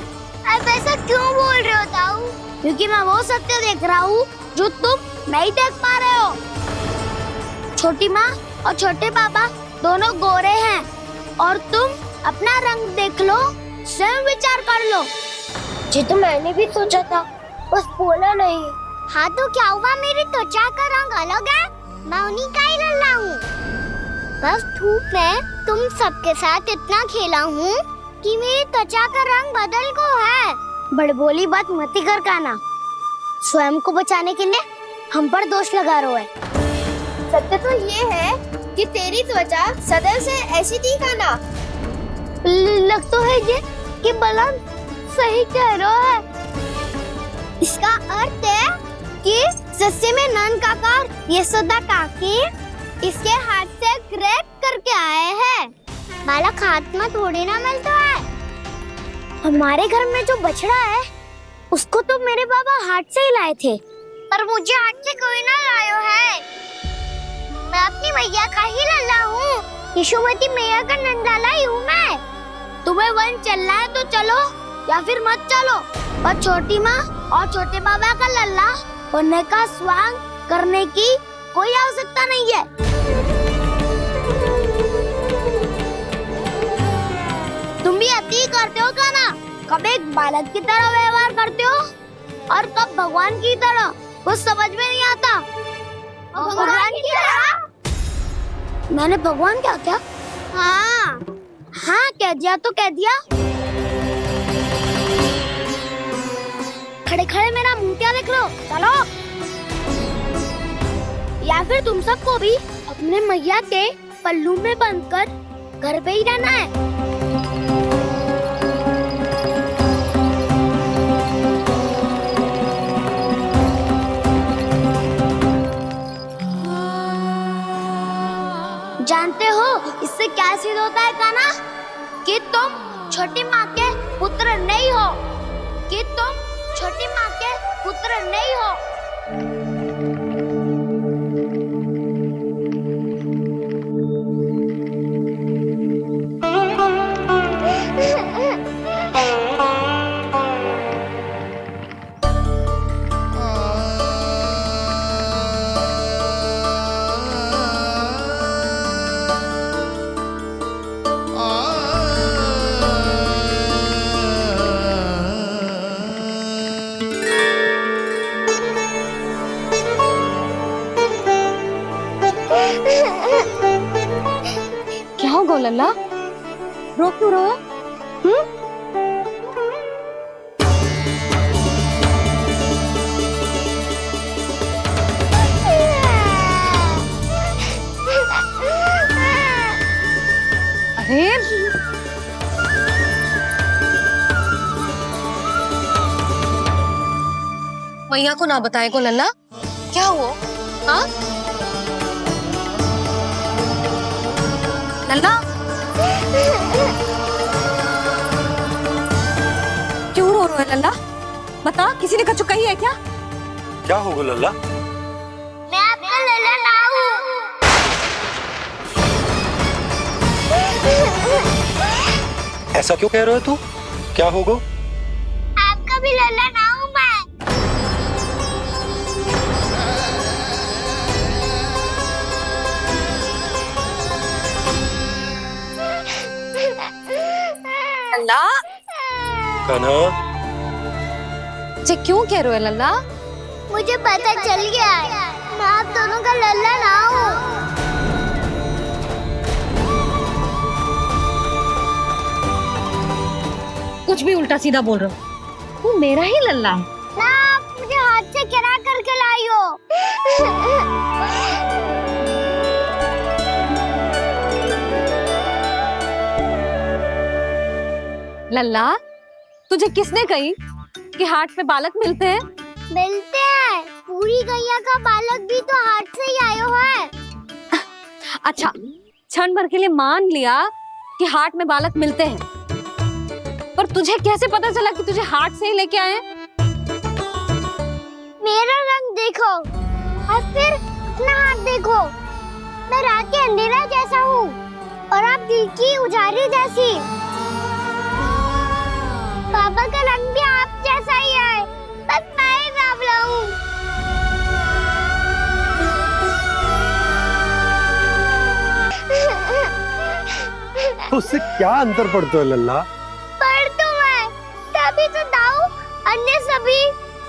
आप ऐसा क्यों बोल रहे हो दाऊ? क्योंकि मैं वो सत्य देख रहा हूँ जो तुम नहीं देख पा रहे हो। छोटी माँ और छोटे पापा दोनों गोरे हैं और तुम अपना रंग देख लो, स्वयं विचार कर लो। जी तो मैंने भी सोचा था, बस बोला नहीं। हाँ तो क्या हुआ, मेरी त्वचा का रंग अलग है, मैं उन्हीं का ही लल्ला हूँ। बस धूप में तुम सबके साथ इतना खेला हूँ कि मेरी त्वचा का रंग बदल को है। बड़बोली बात मत ही कर कान्हा, स्वयं को बचाने के लिए हम पर दोष लगा रहे हो। सत्य तो ये है कि तेरी त्वचा सदैव से ऐसी थी कान्हा। लग तो है ये कि बलराम सही कह रहा है। इसका अर्थ है कि सस्ते में नंद काका और यशोदा काकी इसके हाथ से ग्रेट करके आए हैं। बालक हाथ में थोड़ी ना मिलता है। हमारे घर में जो बछड़ा है उसको तो मेरे बाबा हाथ से ही लाए थे, पर मुझे हाथ से कोई ना लायो है। मैं अपनी मैया का ही लल्ला हूँ, यशोमती मैया का नंदलाला ही हूँ मैं। तुम्हें वन चलना है तो चलो या फिर मत चलो, पर छोटी माँ और छोटे बाबा का लल्ला बनने का स्वांग करने की कोई आवश्यकता नहीं है। तुम भी अति करते हो कान्हा, कब एक बालक की तरह व्यवहार करते हो और कब भगवान की तरह, कुछ समझ में नहीं आता। भगवान की तरह? मैंने भगवान क्या किया? हाँ हाँ, कह दिया तो कह दिया। खड़े खड़े मेरा मुंह क्या देख लो, चलो। या फिर तुम सबको भी अपने मैया के पल्लू में बंधकर घर पे ही रहना है। जानते हो इससे क्या सिद्ध होता है कान्हा? कि तुम छोटी माँ के पुत्र नहीं हो, कि तुम छोटी माँ के पुत्र नहीं हो। क्या हो गो लल्ला, रो क्यों रहा? अरे मैया को ना बताए को लल्ला, क्या हुआ? हाँ लल्ला, क्यों रो रहे हो लल्ला? बता, किसी ने कछु कही है क्या? क्या होगा लल्ला? मैं आपका लल्ला ना हूँ। ऐसा क्यों कह रहे हो तू? क्या होगा? आपका भी लल्ला ना हूँ मैं। लल्ला, कान्हा, जे क्यों कह रहे हो लल्ला? मुझे पता चल गया है, मैं आप दोनों का लल्ला ना हूँ। कुछ भी उल्टा सीधा बोल रहे हो, तू मेरा ही लल्ला है ना। आप मुझे हाथ से गिरा करके लाई हो। लल्ला, तुझे किसने कही कि हाट में बालक मिलते हैं? मिलते हैं, पूरी गैया का बालक भी तो हाट से ही आयो है। अच्छा, क्षण भर के लिए मान लिया कि हाट में बालक मिलते हैं, पर तुझे कैसे पता चला कि तुझे हाट से ही लेके आए हैं? मेरा रंग देखो और फिर अपना हाथ देखो। मैं रात के अंधेरा जैसा हूँ और आप दिल की उजाली जैसी। बाबा का रंग भी आप जैसा ही है, बस मैं ही बावला हूँ। उससे क्या अंतर पड़ता है लल्ला? पर तो मैं तभी तो दाऊ अन्य सभी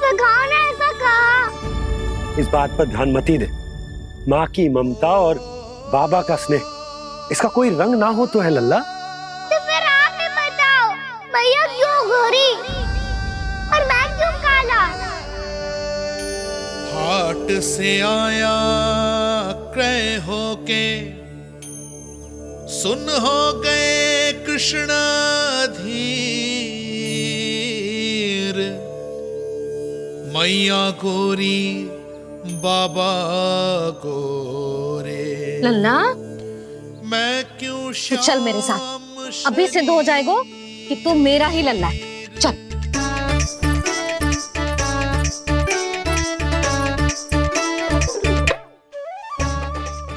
सखाओ ने ऐसा कहा। इस बात पर ध्यान मत ही दे। माँ की ममता और बाबा का स्नेह, इसका कोई रंग ना हो तो है लल्ला। तो फिर आप ही बताओ, भैया क्यों गोरी और मैं क्यों काला? हाट से आया क्रय होके, सुन हो गए कृष्ण धीर। मैया गोरी बाबा गोरे। लल्ला, मैं क्यों तू चल मेरे साथ, अभी सिद्ध हो जाएगा कि तू मेरा ही लल्ला है। चल।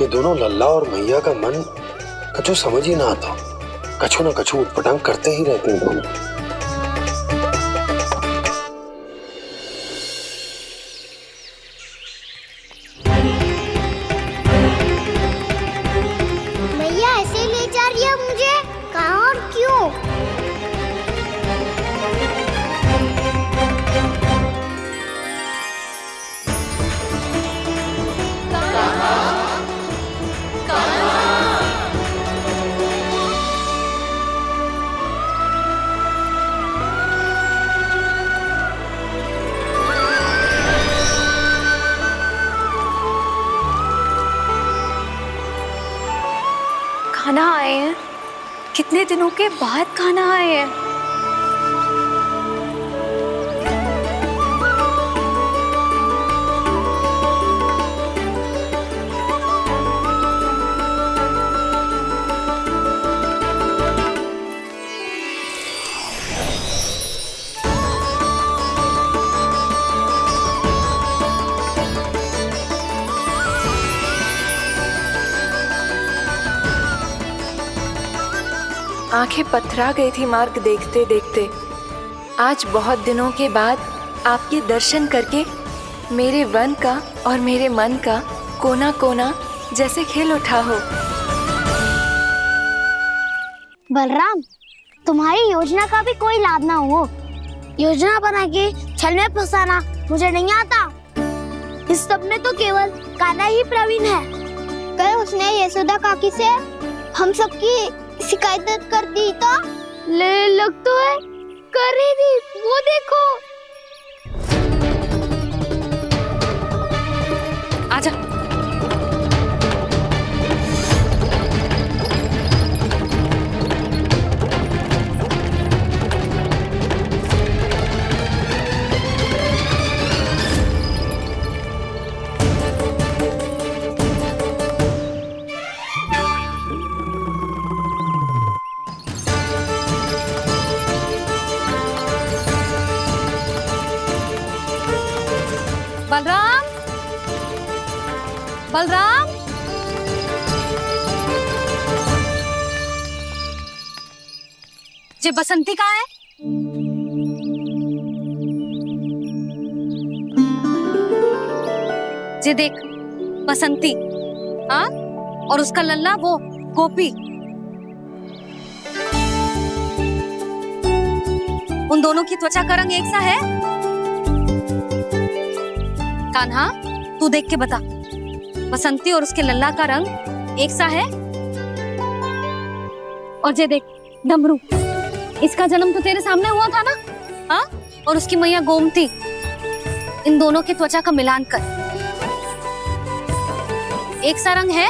ये दोनों लल्ला और मैया का मन कछु समझ ही ना आता, कछु ना कछु उटपटांग करते ही रहते हैं दोनों। भैया ऐसे ले जा रही है मुझे, कहाँ और क्यों? खाना आए हैं, कितने दिनों के बाद खाना आए हैं। आंखें पथरा गई थी मार्ग देखते देखते। आज बहुत दिनों के बाद आपके दर्शन करके मेरे वन का और मेरे मन का कोना कोना जैसे खिल उठा हो। बलराम, तुम्हारी योजना का भी कोई लाभ ना हो। योजना बना के छल में फंसाना मुझे नहीं आता। इस सब में तो केवल कान्हा ही प्रवीण है। कल उसने यशोदा काकी से हम सबकी शिकायत कर दी तो ले लग तो है कर ही दी। वो देखो। आजा। बलराम, बलराम, ये बसंती कहाँ है? ये देख बसंती, हाँ, और उसका लल्ला वो गोपी। उन दोनों की त्वचा का रंग एक सा है? कान्हा, तू देख के बता, बसंती और उसके लल्ला का रंग एक सा है? और ये देख डमरू, इसका जन्म तो तेरे सामने हुआ था ना, हाँ? और उसकी मैया गोमती, इन दोनों की त्वचा का मिलान कर, एक सा रंग है?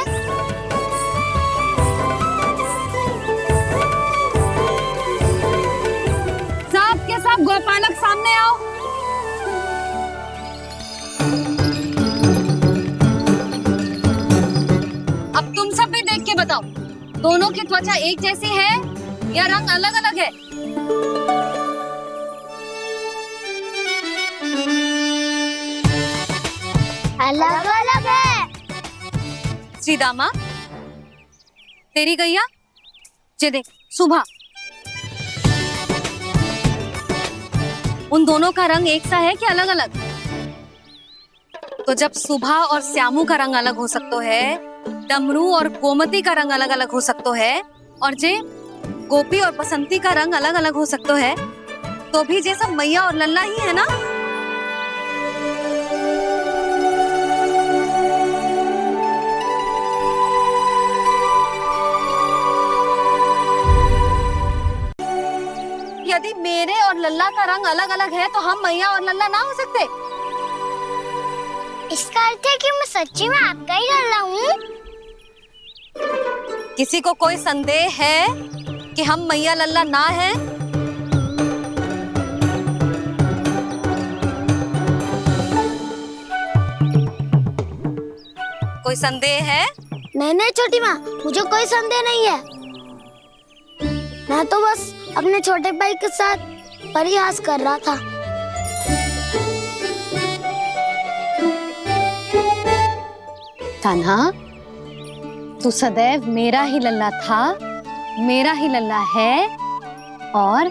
सब के सब गोपालक सामने आओ। अब तुम सब भी देख के बताओ, दोनों की त्वचा एक जैसी है या रंग अलग अलग है? अलग अलग है। श्रीदामा, तेरी गैया, ये देख सुभा, उन दोनों का रंग एक सा है कि अलग अलग? तो जब सुभा और श्यामू का रंग अलग हो सकता है, डमरू और गोमती का रंग अलग अलग हो सकता है, और जे गोपी और बसंती का रंग अलग अलग हो सकता है, तो भी जे सब मैया और लल्ला ही है ना? यदि मेरे और लल्ला का रंग अलग अलग है तो हम मैया और लल्ला ना हो सकते? इसका अर्थ है कि मैं सच्ची में आपका ही लल्ला हूँ? किसी को कोई संदेह है कि हम मैया लल्ला ना हैं? कोई संदेह है? नहीं नहीं छोटी माँ, मुझे कोई संदेह नहीं है। मैं तो बस अपने छोटे भाई के साथ परिहास कर रहा था। कान्हा, तू सदैव मेरा ही लल्ला था, मेरा ही लल्ला है और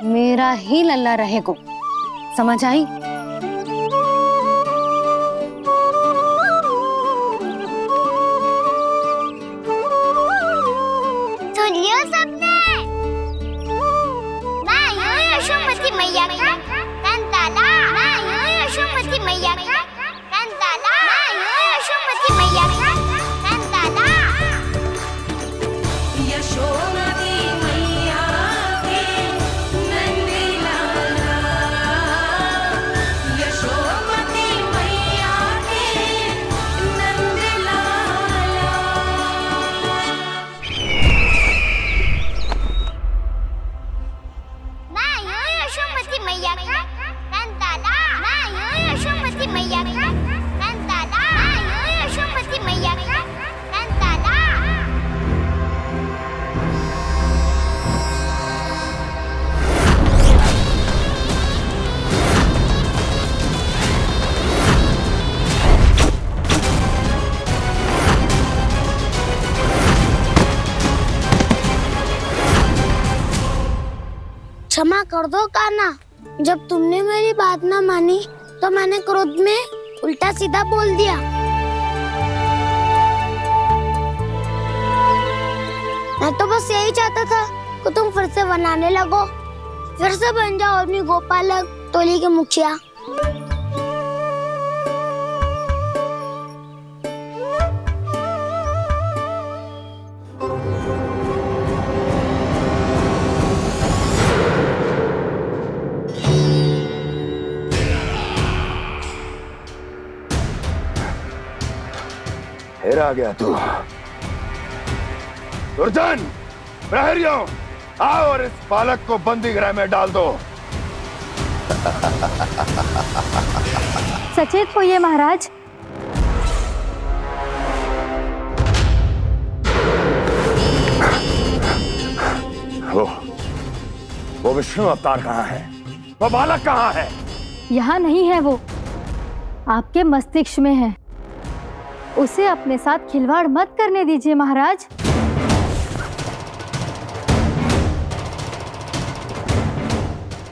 मेरा ही लल्ला रहेगा। समझ आई? सुनियो सबने, मैं हूँ यशोमती मैया का कंताला। मैं हूँ यशोमती मैया का कंताला। मैं हूँ यशोमती मैया का कंताला। यशोमती मैया के नंदी लाला, यशोमती मैया के नंदी लाला। मैं हूँ यशोमती मैया का कंताला। मैं हूँ यशोमती मैया का कंताला। मैं हूँ यशोमती मैया का कंताला। कर दो कान्हा। जब तुमने मेरी बात ना मानी तो मैंने क्रोध में उल्टा सीधा बोल दिया। मैं तो बस यही चाहता था कि तुम फिर से बनाने लगो, फिर से बन जाओ अपनी गोपालक टोली के मुखिया। फिर आ गया तू। दुर्जन, प्रहरियों, आओ और इस बालक को बंदी गृह में डाल दो। सचेत होइए महाराज। वो विष्णु अवतार कहाँ है? वो बालक कहाँ है? यहाँ नहीं है वो, आपके मस्तिष्क में है। उसे अपने साथ खिलवाड़ मत करने दीजिए महाराज।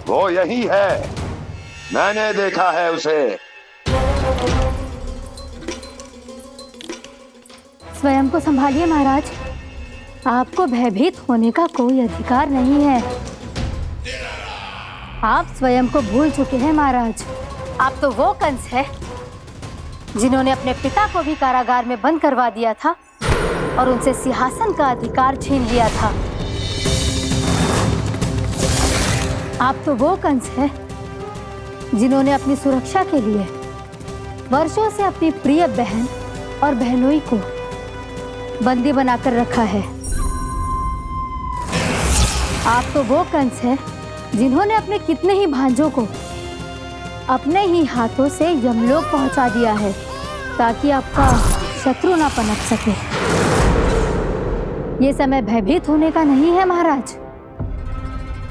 वो यही है, मैंने देखा है उसे। स्वयं को संभालिए महाराज, आपको भयभीत होने का कोई अधिकार नहीं है। आप स्वयं को भूल चुके हैं महाराज। आप तो वो कंस है जिन्होंने अपने पिता को भी कारागार में बंद करवा दिया था और उनसे सिंहासन का अधिकार छीन लिया था। आप तो वो कंस है जिन्होंने अपनी सुरक्षा के लिए वर्षों से अपनी प्रिय बहन और बहनोई को बंदी बनाकर रखा है। आप तो वो कंस है जिन्होंने अपने कितने ही भांजों को अपने ही हाथों से यमलोक पहुंचा दिया है ताकि आपका शत्रु ना पनप सके। ये समय भयभीत होने का नहीं है महाराज,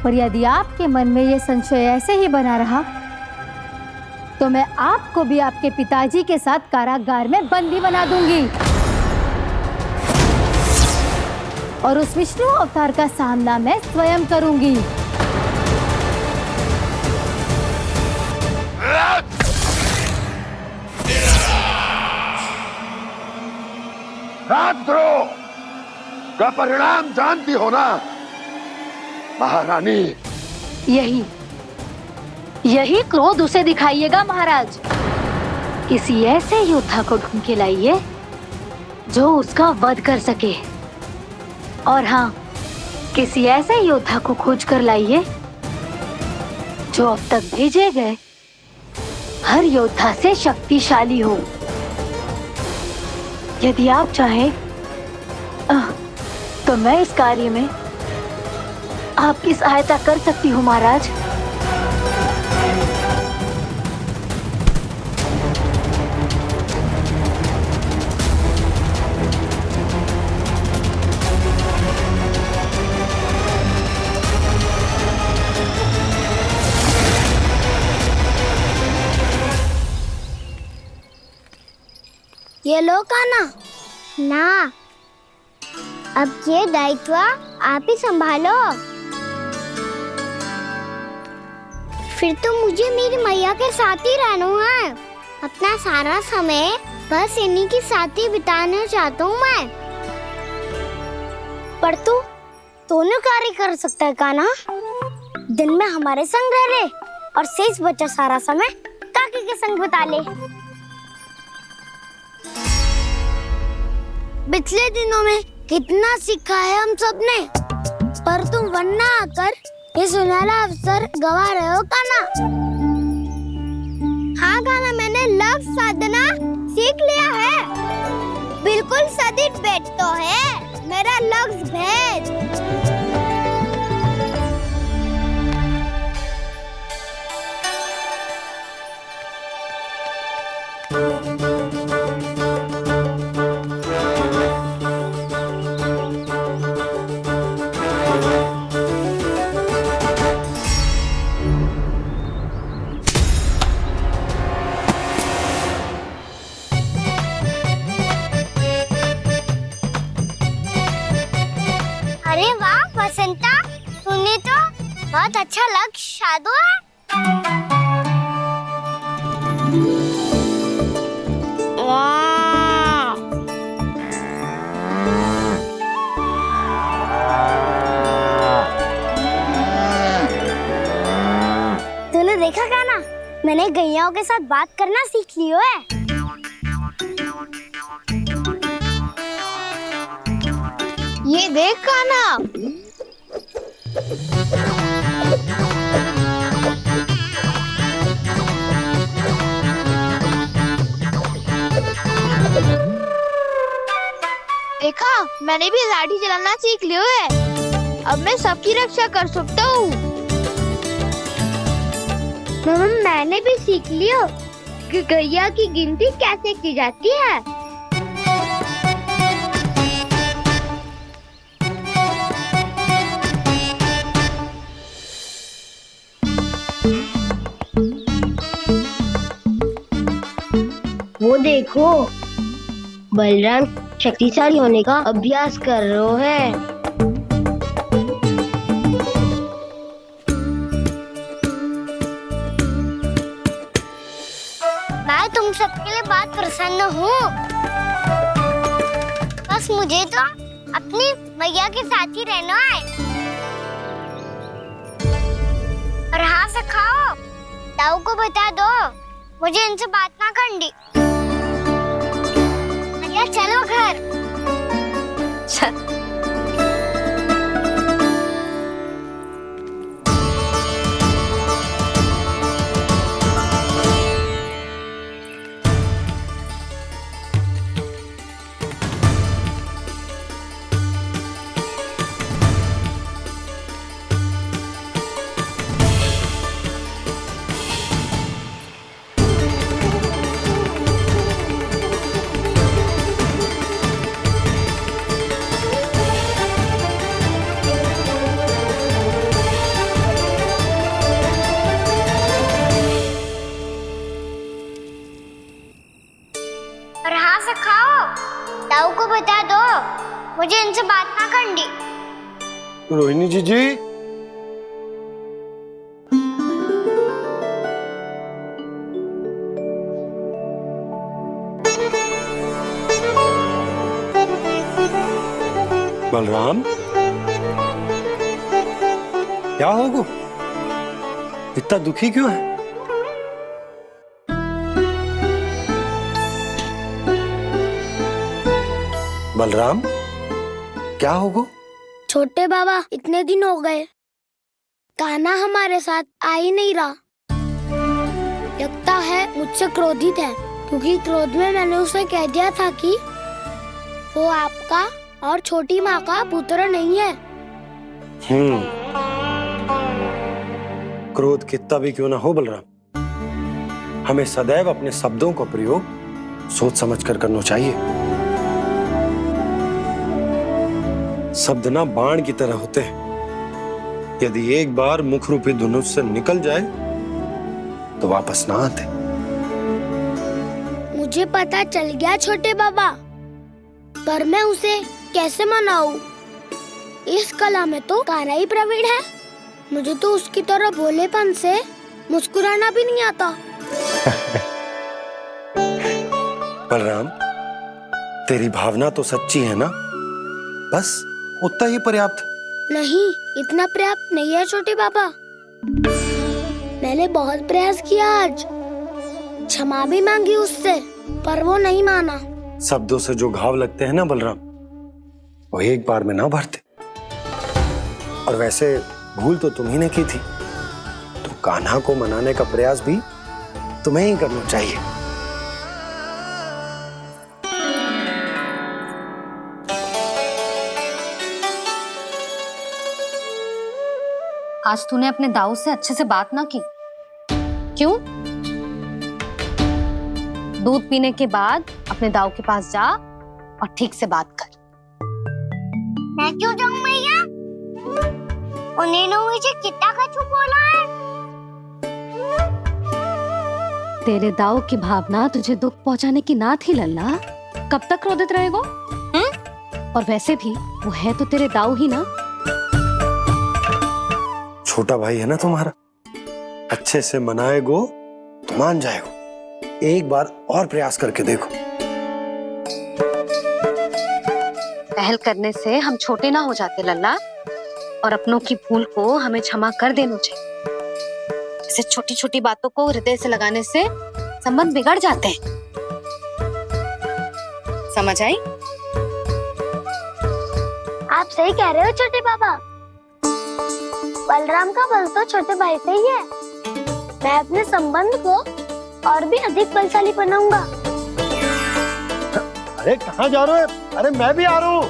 पर यदि आपके मन में ये संशय ऐसे ही बना रहा तो मैं आपको भी आपके पिताजी के साथ कारागार में बंदी बना दूंगी और उस विष्णु अवतार का सामना मैं स्वयं करूंगी। राजद्रोह का परिणाम जानती हो ना महारानी? यही क्रोध उसे दिखाइएगा महाराज। किसी ऐसे योद्धा को ढूंढ के लाइए जो उसका वध कर सके, और हाँ, किसी ऐसे योद्धा को खोज कर लाइए जो अब तक भेजे गए हर योद्धा से शक्तिशाली हो। यदि आप चाहें तो मैं इस कार्य में आपकी सहायता कर सकती हूँ महाराज। ये लो कान्हा। ना, अब ये दायित्व आप ही संभालो। फिर तो मुझे मेरी मैया के साथ ही रहना है। अपना सारा समय बस इन्हीं के साथ ही बिताना चाहता हूँ मैं। पर तू दोनों कार्य कर सकता है कान्हा। दिन में हमारे संग रह ले और शेष बचा सारा समय काकी के संग बिता ले। पिछले दिनों में कितना सीखा है हम सबने, पर तुम वरना आकर ये सुनहरा अवसर गवा रहे हो कान्हा। हाँ कान्हा, मैंने लक्ष्य साधना सीख लिया है। बिल्कुल सदित भेद तो है मेरा लक्ष्य भेद। प्रसादो है। वाह! तूने देखा कान्हा, मैंने गैयाओं के साथ बात करना सीख लियो है। ये देख कान्हा, देखा मैंने भी लाठी चलाना सीख लियो है। अब मैं सबकी रक्षा कर सकता हूँ। मैंने भी सीख लियो कि गैया की गिनती कैसे की जाती है। वो देखो, बलराम शक्तिशाली होने का अभ्यास कर रहे हैं। मैं तुम सबके लिए बहुत प्रसन्न हूँ। बस मुझे तो अपनी मैया के साथ ही रहना है। और हाँ सखाओ, ताऊ को बता दो मुझे इनसे बात ना करनी। मैया चलो घर। और हाँ सखाओ, ताऊ को बता दो मुझे इनसे बात ना करनी। रोहिणी जी बलराम, क्या होगा? इतना दुखी क्यों है? बलराम, क्या होगा? छोटे बाबा, इतने दिन हो गए, कान्हा हमारे साथ आ ही नहीं रहा। लगता है मुझसे क्रोधित है, क्योंकि क्रोध में मैंने उसे कह दिया था कि वो आपका और छोटी माँ का पुत्र नहीं है। क्रोध कितना भी क्यों ना हो बलराम, हमें सदैव अपने शब्दों का प्रयोग सोच समझ कर करना चाहिए। शब्द ना बाण की तरह होते हैं, यदि एक बार मुख रूपी धनुष से निकल जाए तो वापस ना आते। मुझे पता चल गया छोटे बाबा, पर मैं उसे कैसे मनाऊं? इस कला में तो कान्हा ही प्रवीण है। मुझे तो उसकी तरह भोलेपन से मुस्कुराना भी नहीं आता। बलराम, तेरी भावना तो सच्ची है ना, बस उतना ही पर्याप्त। नहीं, इतना पर्याप्त नहीं है छोटे बाबा। मैंने बहुत प्रयास किया आज, क्षमा भी मांगी उससे, पर वो नहीं माना। शब्दों से जो घाव लगते हैं ना बलराम, वो एक बार में ना भरते। और वैसे भूल तो तुम्ही ने की थी, तो कान्हा को मनाने का प्रयास भी तुम्हें ही करना चाहिए। आज तूने अपने दाऊ से अच्छे से बात ना की, क्यों? दूध पीने के बाद अपने दाऊ के पास जा और ठीक से बात कर। मैं क्यों जाऊं मैया? उन्होंने मुझे कितना कछु बोला है। तेरे दाऊ की भावना तुझे दुख पहुंचाने की ना थी लल्ला, कब तक क्रोधित रहेगा? और वैसे भी वो है तो तेरे दाऊ ही ना। छोटा भाई है ना तुम्हारा, अच्छे से मनाएगो तो मान जाएगो। एक बार और प्रयास करके देखो। पहल करने से हम छोटे ना हो जाते लल्ला, और अपनों की भूल को हमें क्षमा कर देना चाहिए। ऐसे छोटी छोटी बातों को हृदय से लगाने से संबंध बिगड़ जाते हैं। समझ आई? आप सही कह रहे हो छोटे पापा। बलराम का बल तो छोटे भाई से ही है। मैं अपने संबंध को और भी अधिक बलशाली बनाऊंगा। अरे कहाँ जा रहे हो? अरे मैं भी आ रहा हूँ।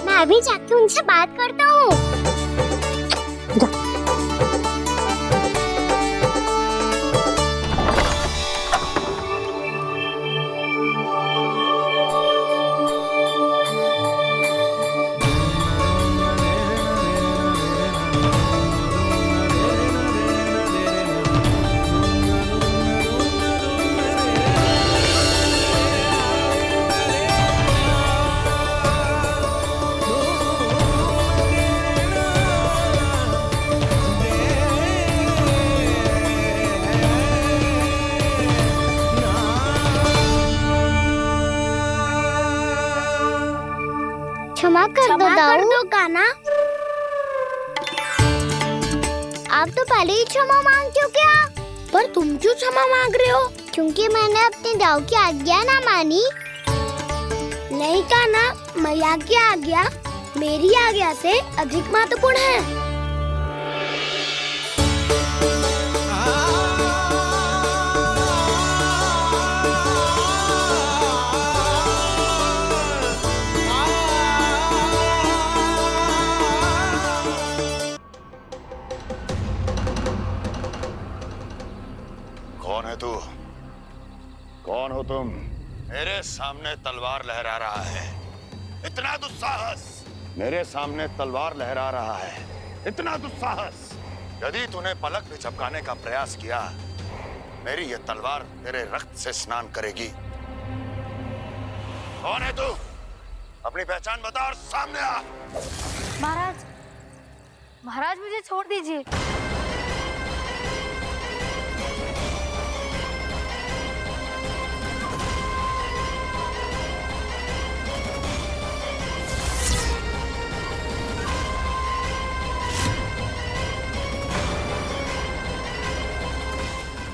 मैं अभी जाके उनसे बात करता हूँ। क्षमा कर दो कान्हा। आप तो पहले ही क्षमा मांगते हो क्या? पर तुम क्यों क्षमा मांग रहे हो? क्योंकि मैंने अपने दाऊ की आज्ञा ना मानी। नहीं कान्हा, मैया की आज्ञा मेरी आज्ञा से अधिक महत्वपूर्ण है। कौन है तू? कौन हो तुम? मेरे सामने तलवार लहरा रहा है, इतना दुस्साहस! मेरे सामने तलवार लहरा रहा है, इतना दुस्साहस! यदि तूने पलक भी झपकाने का प्रयास किया, मेरी ये तलवार तेरे रक्त से स्नान करेगी। कौन है तू? अपनी पहचान बता और सामने आ। महाराज, महाराज मुझे छोड़ दीजिए।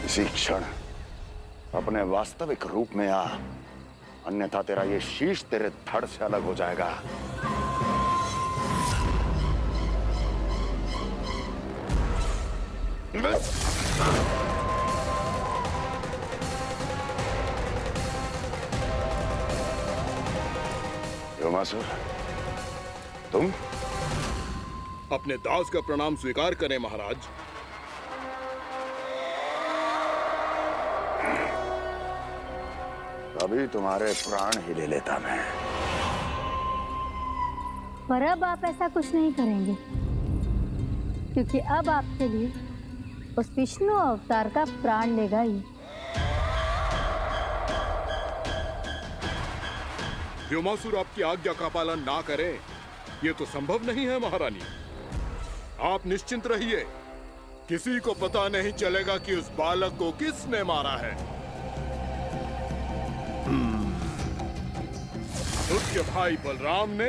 इसी क्षण अपने वास्तविक रूप में आ, अन्यथा तेरा ये शीश तेरे धड़ से अलग हो जाएगा। योमासुर, तुम? अपने दास का प्रणाम स्वीकार करें महाराज। अभी तुम्हारे प्राण ही ले लेता मैं। पर अब आप ऐसा कुछ नहीं करेंगे, क्योंकि अब आपके लिए उस विष्णु अवतार का प्राण लेगा ही। व्योमासुर आपकी आज्ञा का पालन ना करें, ये तो संभव नहीं है महारानी। आप निश्चिंत रहिए, किसी को पता नहीं चलेगा कि उस बालक को किसने मारा है। उसके भाई बलराम ने,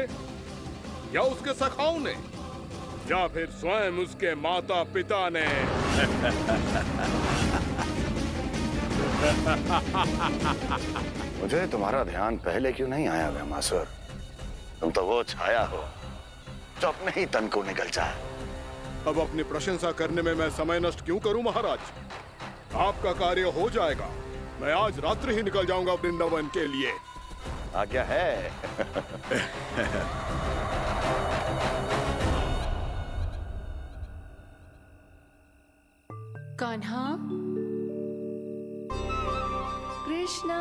या उसके सखाओं ने, या फिर स्वयं उसके माता पिता ने। मुझे तुम्हारा ध्यान पहले क्यों नहीं आया व्योमासुर? तुम तो वो छाया हो जो अपने ही तन को निगल जाए। अब अपनी प्रशंसा करने में मैं समय नष्ट क्यों करूं महाराज? आपका कार्य हो जाएगा। मैं आज रात्रि ही निकल जाऊंगा वृंदावन के लिए। आज्ञा है। कान्हा, कृष्णा,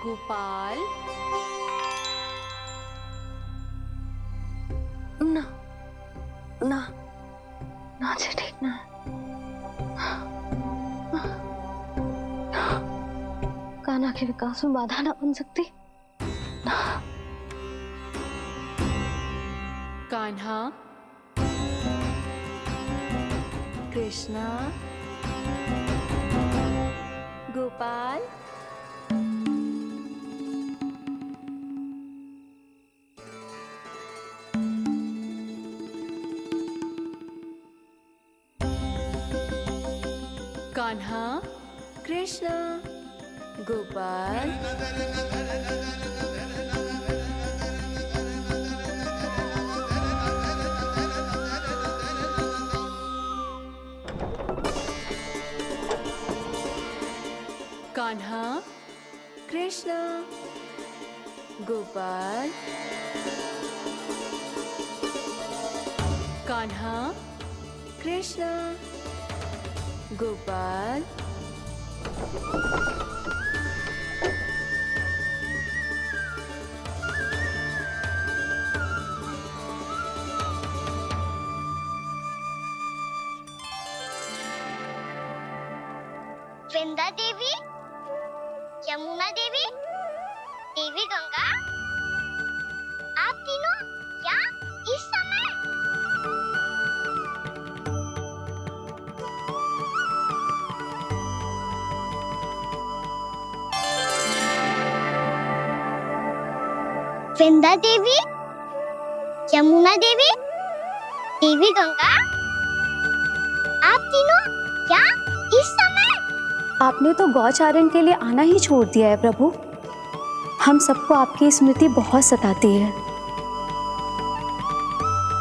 गोपाल, ना ना ना से ठीक ना। कान्हा के विकास में बाधा ना बन सकती। कान्हा, कृष्णा, गोपाल, कान्हा, कृष्णा, गोपाल, कान्हा, कृष्णा, गोपाल, कान्हा, कृष्णा, गोपाल, वृंदा देवी, यमुना देवी, देवी गंगा, आप तीनों यहाँ इस समय? वृंदा देवी, यमुना देवी, देवी गंगा, आप तीनों यहाँ इस समय? आपने तो गौचारण के लिए आना ही छोड़ दिया है प्रभु। हम सबको आपकी स्मृति बहुत सताती है।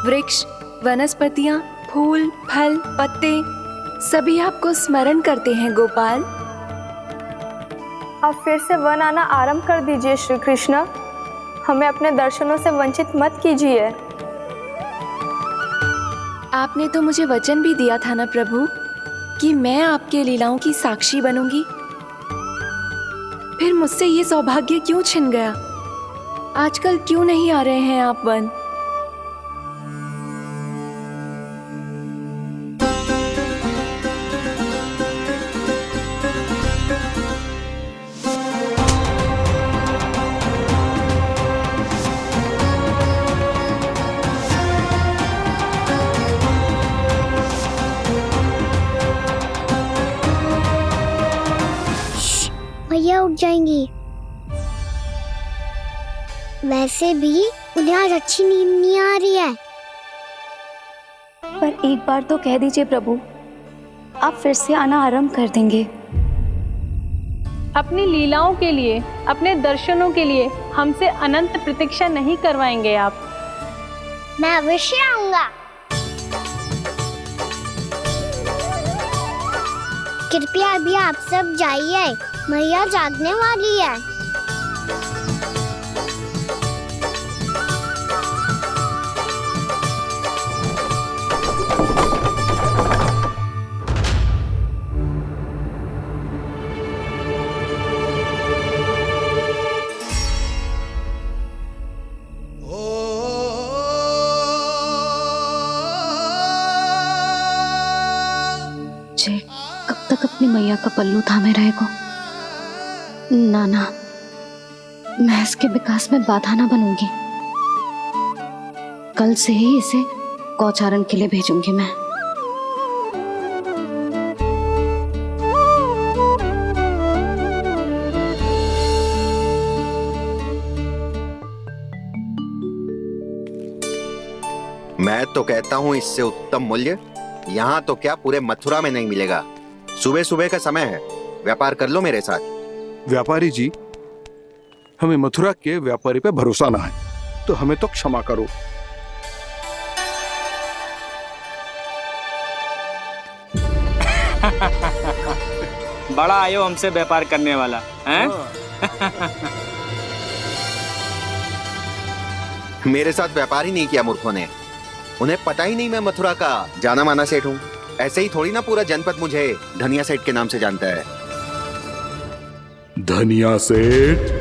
वृक्ष, वनस्पतियां, फूल, फल, पत्ते सभी आपको स्मरण करते हैं गोपाल। अब फिर से वन आना आरंभ कर दीजिए श्री कृष्ण। हमें अपने दर्शनों से वंचित मत कीजिए। आपने तो मुझे वचन भी दिया था ना प्रभु कि मैं आपके लीलाओं की साक्षी बनूंगी। फिर मुझसे ये सौभाग्य क्यों छिन गया? आजकल क्यों नहीं आ रहे हैं आप वन? भैया उठ जाएंगी। वैसे भी उन्हें आज अच्छी नींद नहीं आ रही है। पर एक बार तो कह दीजिए प्रभु, आप फिर से आना आरंभ कर देंगे। अपनी लीलाओं के लिए, अपने दर्शनों के लिए हमसे अनंत प्रतीक्षा नहीं करवाएंगे आप? मैं अवश्य आऊंगा। कृपया अभी आप सब जाइए, मैया जागने वाली है। जे कब तक अपनी मैया का पल्लू थामे रहेगा? ना ना, मैं इसके विकास में बाधा ना बनूंगी। कल से ही इसे गौचारण के लिए भेजूंगी मैं। मैं तो कहता हूँ इससे उत्तम मूल्य यहाँ तो क्या पूरे मथुरा में नहीं मिलेगा। सुबह सुबह का समय है, व्यापार कर लो मेरे साथ। व्यापारी जी, हमें मथुरा के व्यापारी पे भरोसा ना है, तो हमें तो क्षमा करो। बड़ा आयो हमसे व्यापार करने वाला हैं? मेरे साथ व्यापार ही नहीं किया मूर्खों ने। उन्हें पता ही नहीं मैं मथुरा का जाना माना सेठ हूँ। ऐसे ही थोड़ी ना पूरा जनपद मुझे धनिया सेठ के नाम से जानता है। धनिया सेठ?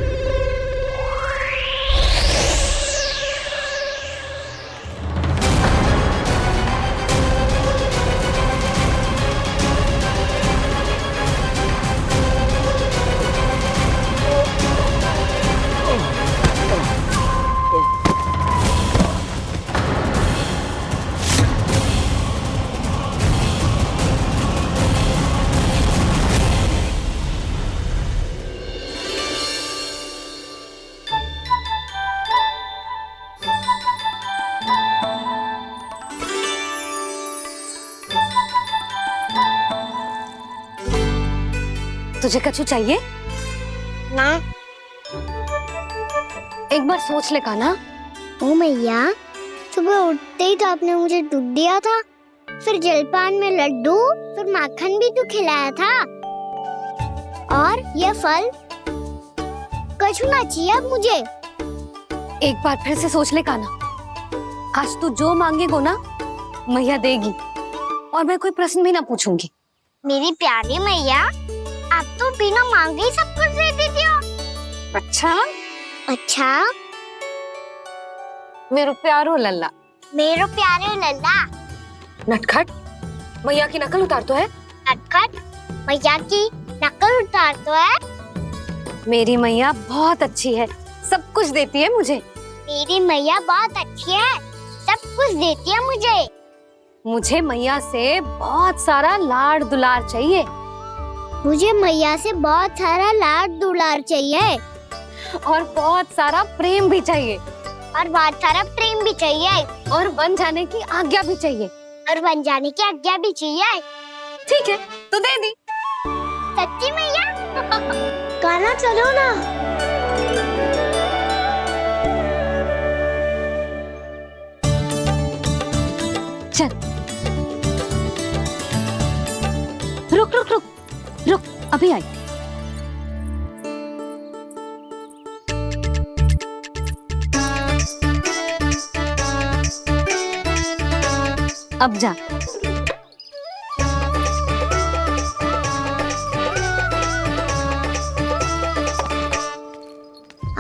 तुझे कछु चाहिए? ना। एक बार सोच ले कान्हा। ओ मैया, सुबह उठते ही तो आपने मुझे दूध दिया था, फिर जलपान में लड्डू, फिर माखन भी तो खिलाया था, और ये फल कछु ना चाहिए अब मुझे। एक बार फिर से सोच ले कान्हा। आज तू जो मांगेगो ना, मैया देगी, और मैं कोई प्रश्न भी ना पूछूंगी। मेरी प्यारी मैया, आप तो बिना मांगे ही सब कुछ दे देती हो। अच्छा? अच्छा? मेरो प्यारो लल्ला। मेरो प्यारे लल्ला। नटखट, मैया की नकल उतार तो है। नटखट, मैया की नकल उतार तो है। मेरी मैया बहुत अच्छी है, सब कुछ देती है मुझे। मेरी मैया बहुत अच्छी है, सब कुछ देती है मुझे। मुझे मैया से बहुत सारा लाड दुलार चाहिए। मुझे मैया से बहुत सारा लाड दुलार चाहिए, और बहुत सारा प्रेम भी चाहिए, और बहुत सारा प्रेम भी चाहिए, और बन जाने की आज्ञा भी चाहिए, और बन जाने की आज्ञा भी चाहिए। ठीक है, तो दे दी। सच्ची मैया? गाना चलो ना। चल। रुक रुक रुक रुक, अभी आई। अब जा।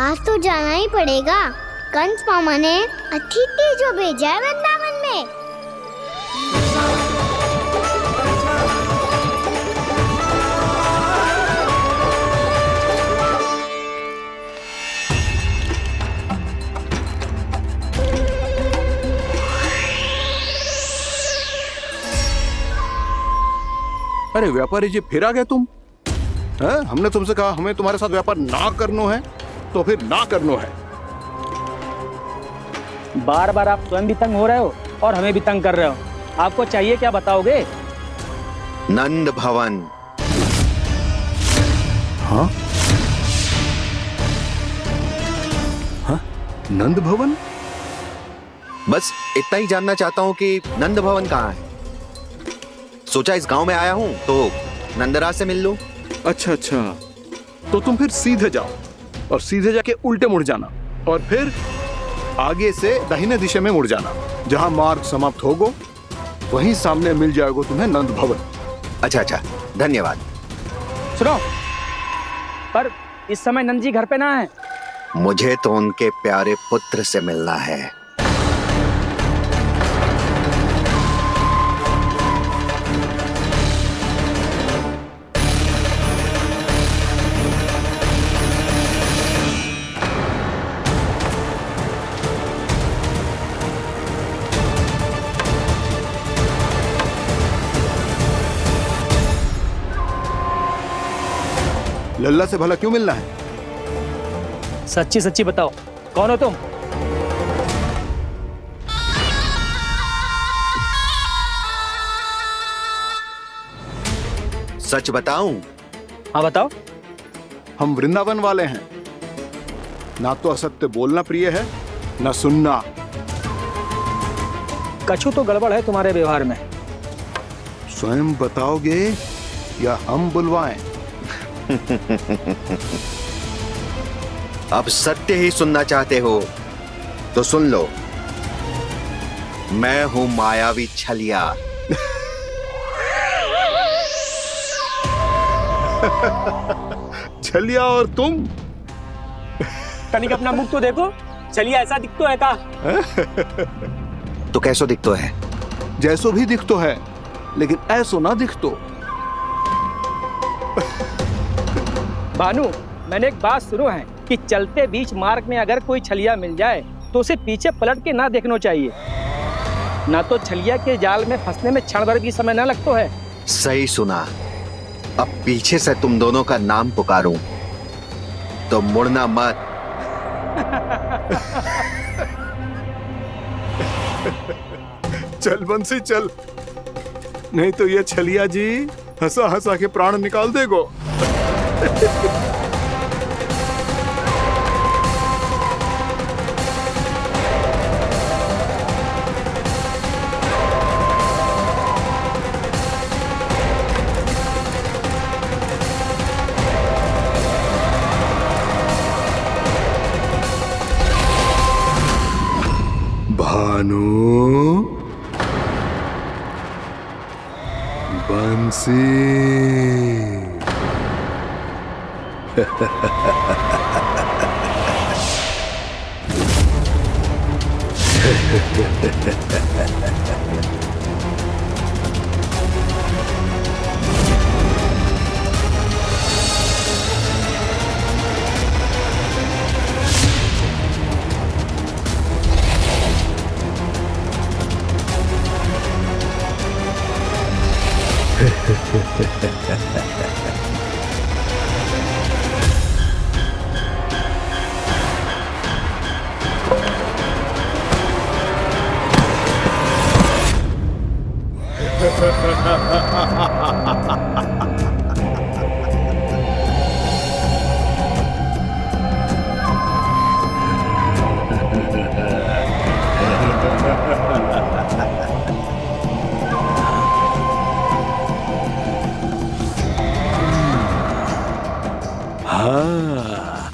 आज तो जाना ही पड़ेगा। कंस मामा ने अतिथि जो भेजा है वृंदावन में। अरे व्यापारी जी, फिर आ गए तुम? हैं? हमने तुमसे कहा हमें तुम्हारे साथ व्यापार ना करनो है, तो फिर ना करनो है। बार बार आप स्वयं भी तंग हो रहे हो और हमें भी तंग कर रहे हो। आपको चाहिए क्या, बताओगे? नंद भवन। हाँ? हाँ? नंद भवन? बस इतना ही जानना चाहता हूँ कि नंद भवन कहाँ है। सोचा इस गांव में आया हूँ तो नंदराज से मिल लूं। अच्छा अच्छा, तो तुम फिर सीधे जाओ और सीधे जाके उल्टे मुड़ जाना, और फिर आगे से दाहिने दिशा में मुड़ जाना। जहाँ मार्ग समाप्त होगो वहीं सामने मिल जाएगा तुम्हें नंद भवन। अच्छा अच्छा, धन्यवाद। सुनो, पर इस समय नंद जी घर पे ना है। मुझे तो उनके प्यारे पुत्र से मिलना है। लल्ला से भला क्यों मिलना है? सच्ची सच्ची बताओ, कौन हो तुम? सच बताऊं? हाँ बताओ। हम वृंदावन वाले हैं। ना तो असत्य बोलना प्रिय है, ना सुनना। कछु तो गड़बड़ है तुम्हारे व्यवहार में। स्वयं बताओगे या हम बुलवाएं? अब सत्य ही सुनना चाहते हो तो सुन लो। मैं हूं मायावी छलिया। छलिया और तुम? तनिक अपना मुख तो देखो, छलिया ऐसा दिखतो है का? तो कैसो दिखतो है? जैसो भी दिखतो है, लेकिन ऐसो ना दिखतो। भानु, मैंने एक बात सुनो है कि चलते बीच मार्ग में अगर कोई छलिया मिल जाए तो उसे पीछे पलट के ना देखना चाहिए, ना तो छलिया के जाल में फंसने में क्षण भर भी समय ना लगता है। सही सुना। अब पीछे से तुम दोनों का नाम पुकारूं तो मुड़ना मत। चल बंसी चल, नहीं तो ये छलिया जी हंसा हंसा के प्राण निकाल देगो। भानु, बंसी। हाँ,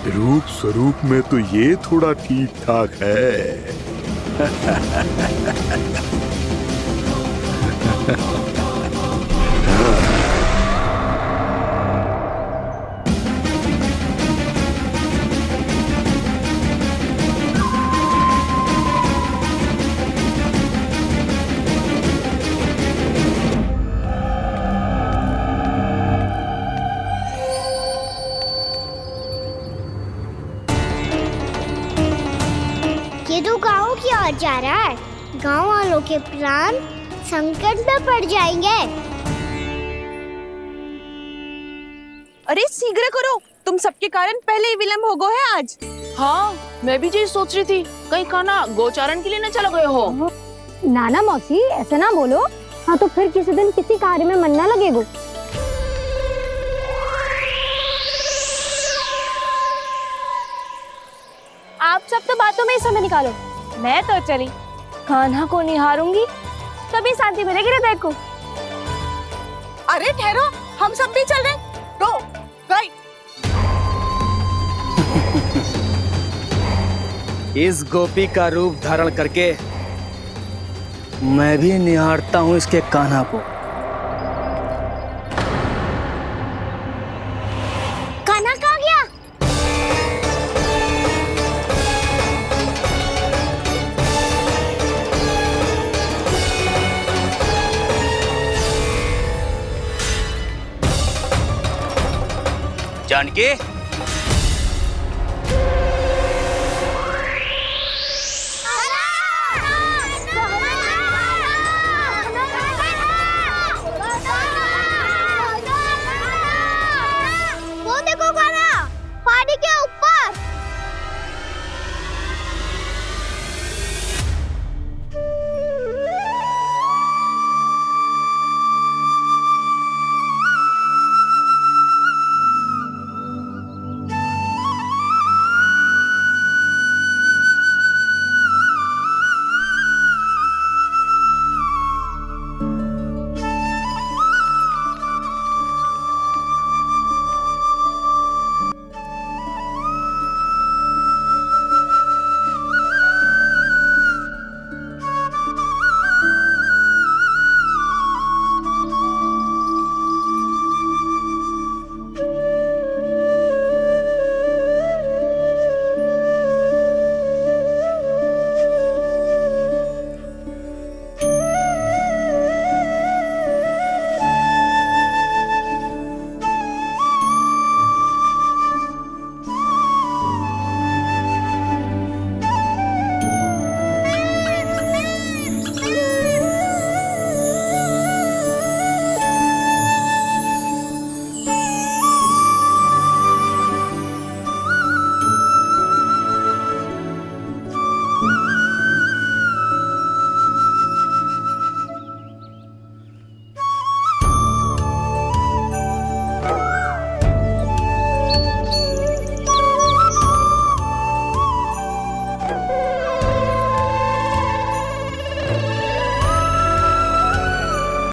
रूप स्वरूप में तो ये थोड़ा ठीक ठाक है। ये तो गाँव की ओर जा रहा है। गाँव वालों के प्राण संकट में पड़ जाएंगे। अरे शीघ्र करो, तुम सबके कारण पहले ही विलंब हो गया है आज। हाँ, मैं भी यही सोच रही थी, कहीं कान्हा गोचारण के लिए न चला गए हो। नाना मौसी ऐसे ना बोलो। हाँ तो फिर किसी दिन किसी कार्य में मन ना लगेगा। आप सब तो बातों में ही समय निकालो। मैं तो चली, कान्हा को निहारूंगी तभी शांति मिलेगी हृदय को। अरे ठहरो, हम सब भी चल रहे। रो गई। इस गोपी का रूप धारण करके मैं भी निहारता हूँ इसके कान्हा को। कान्हा कहाँ गया? जानकी,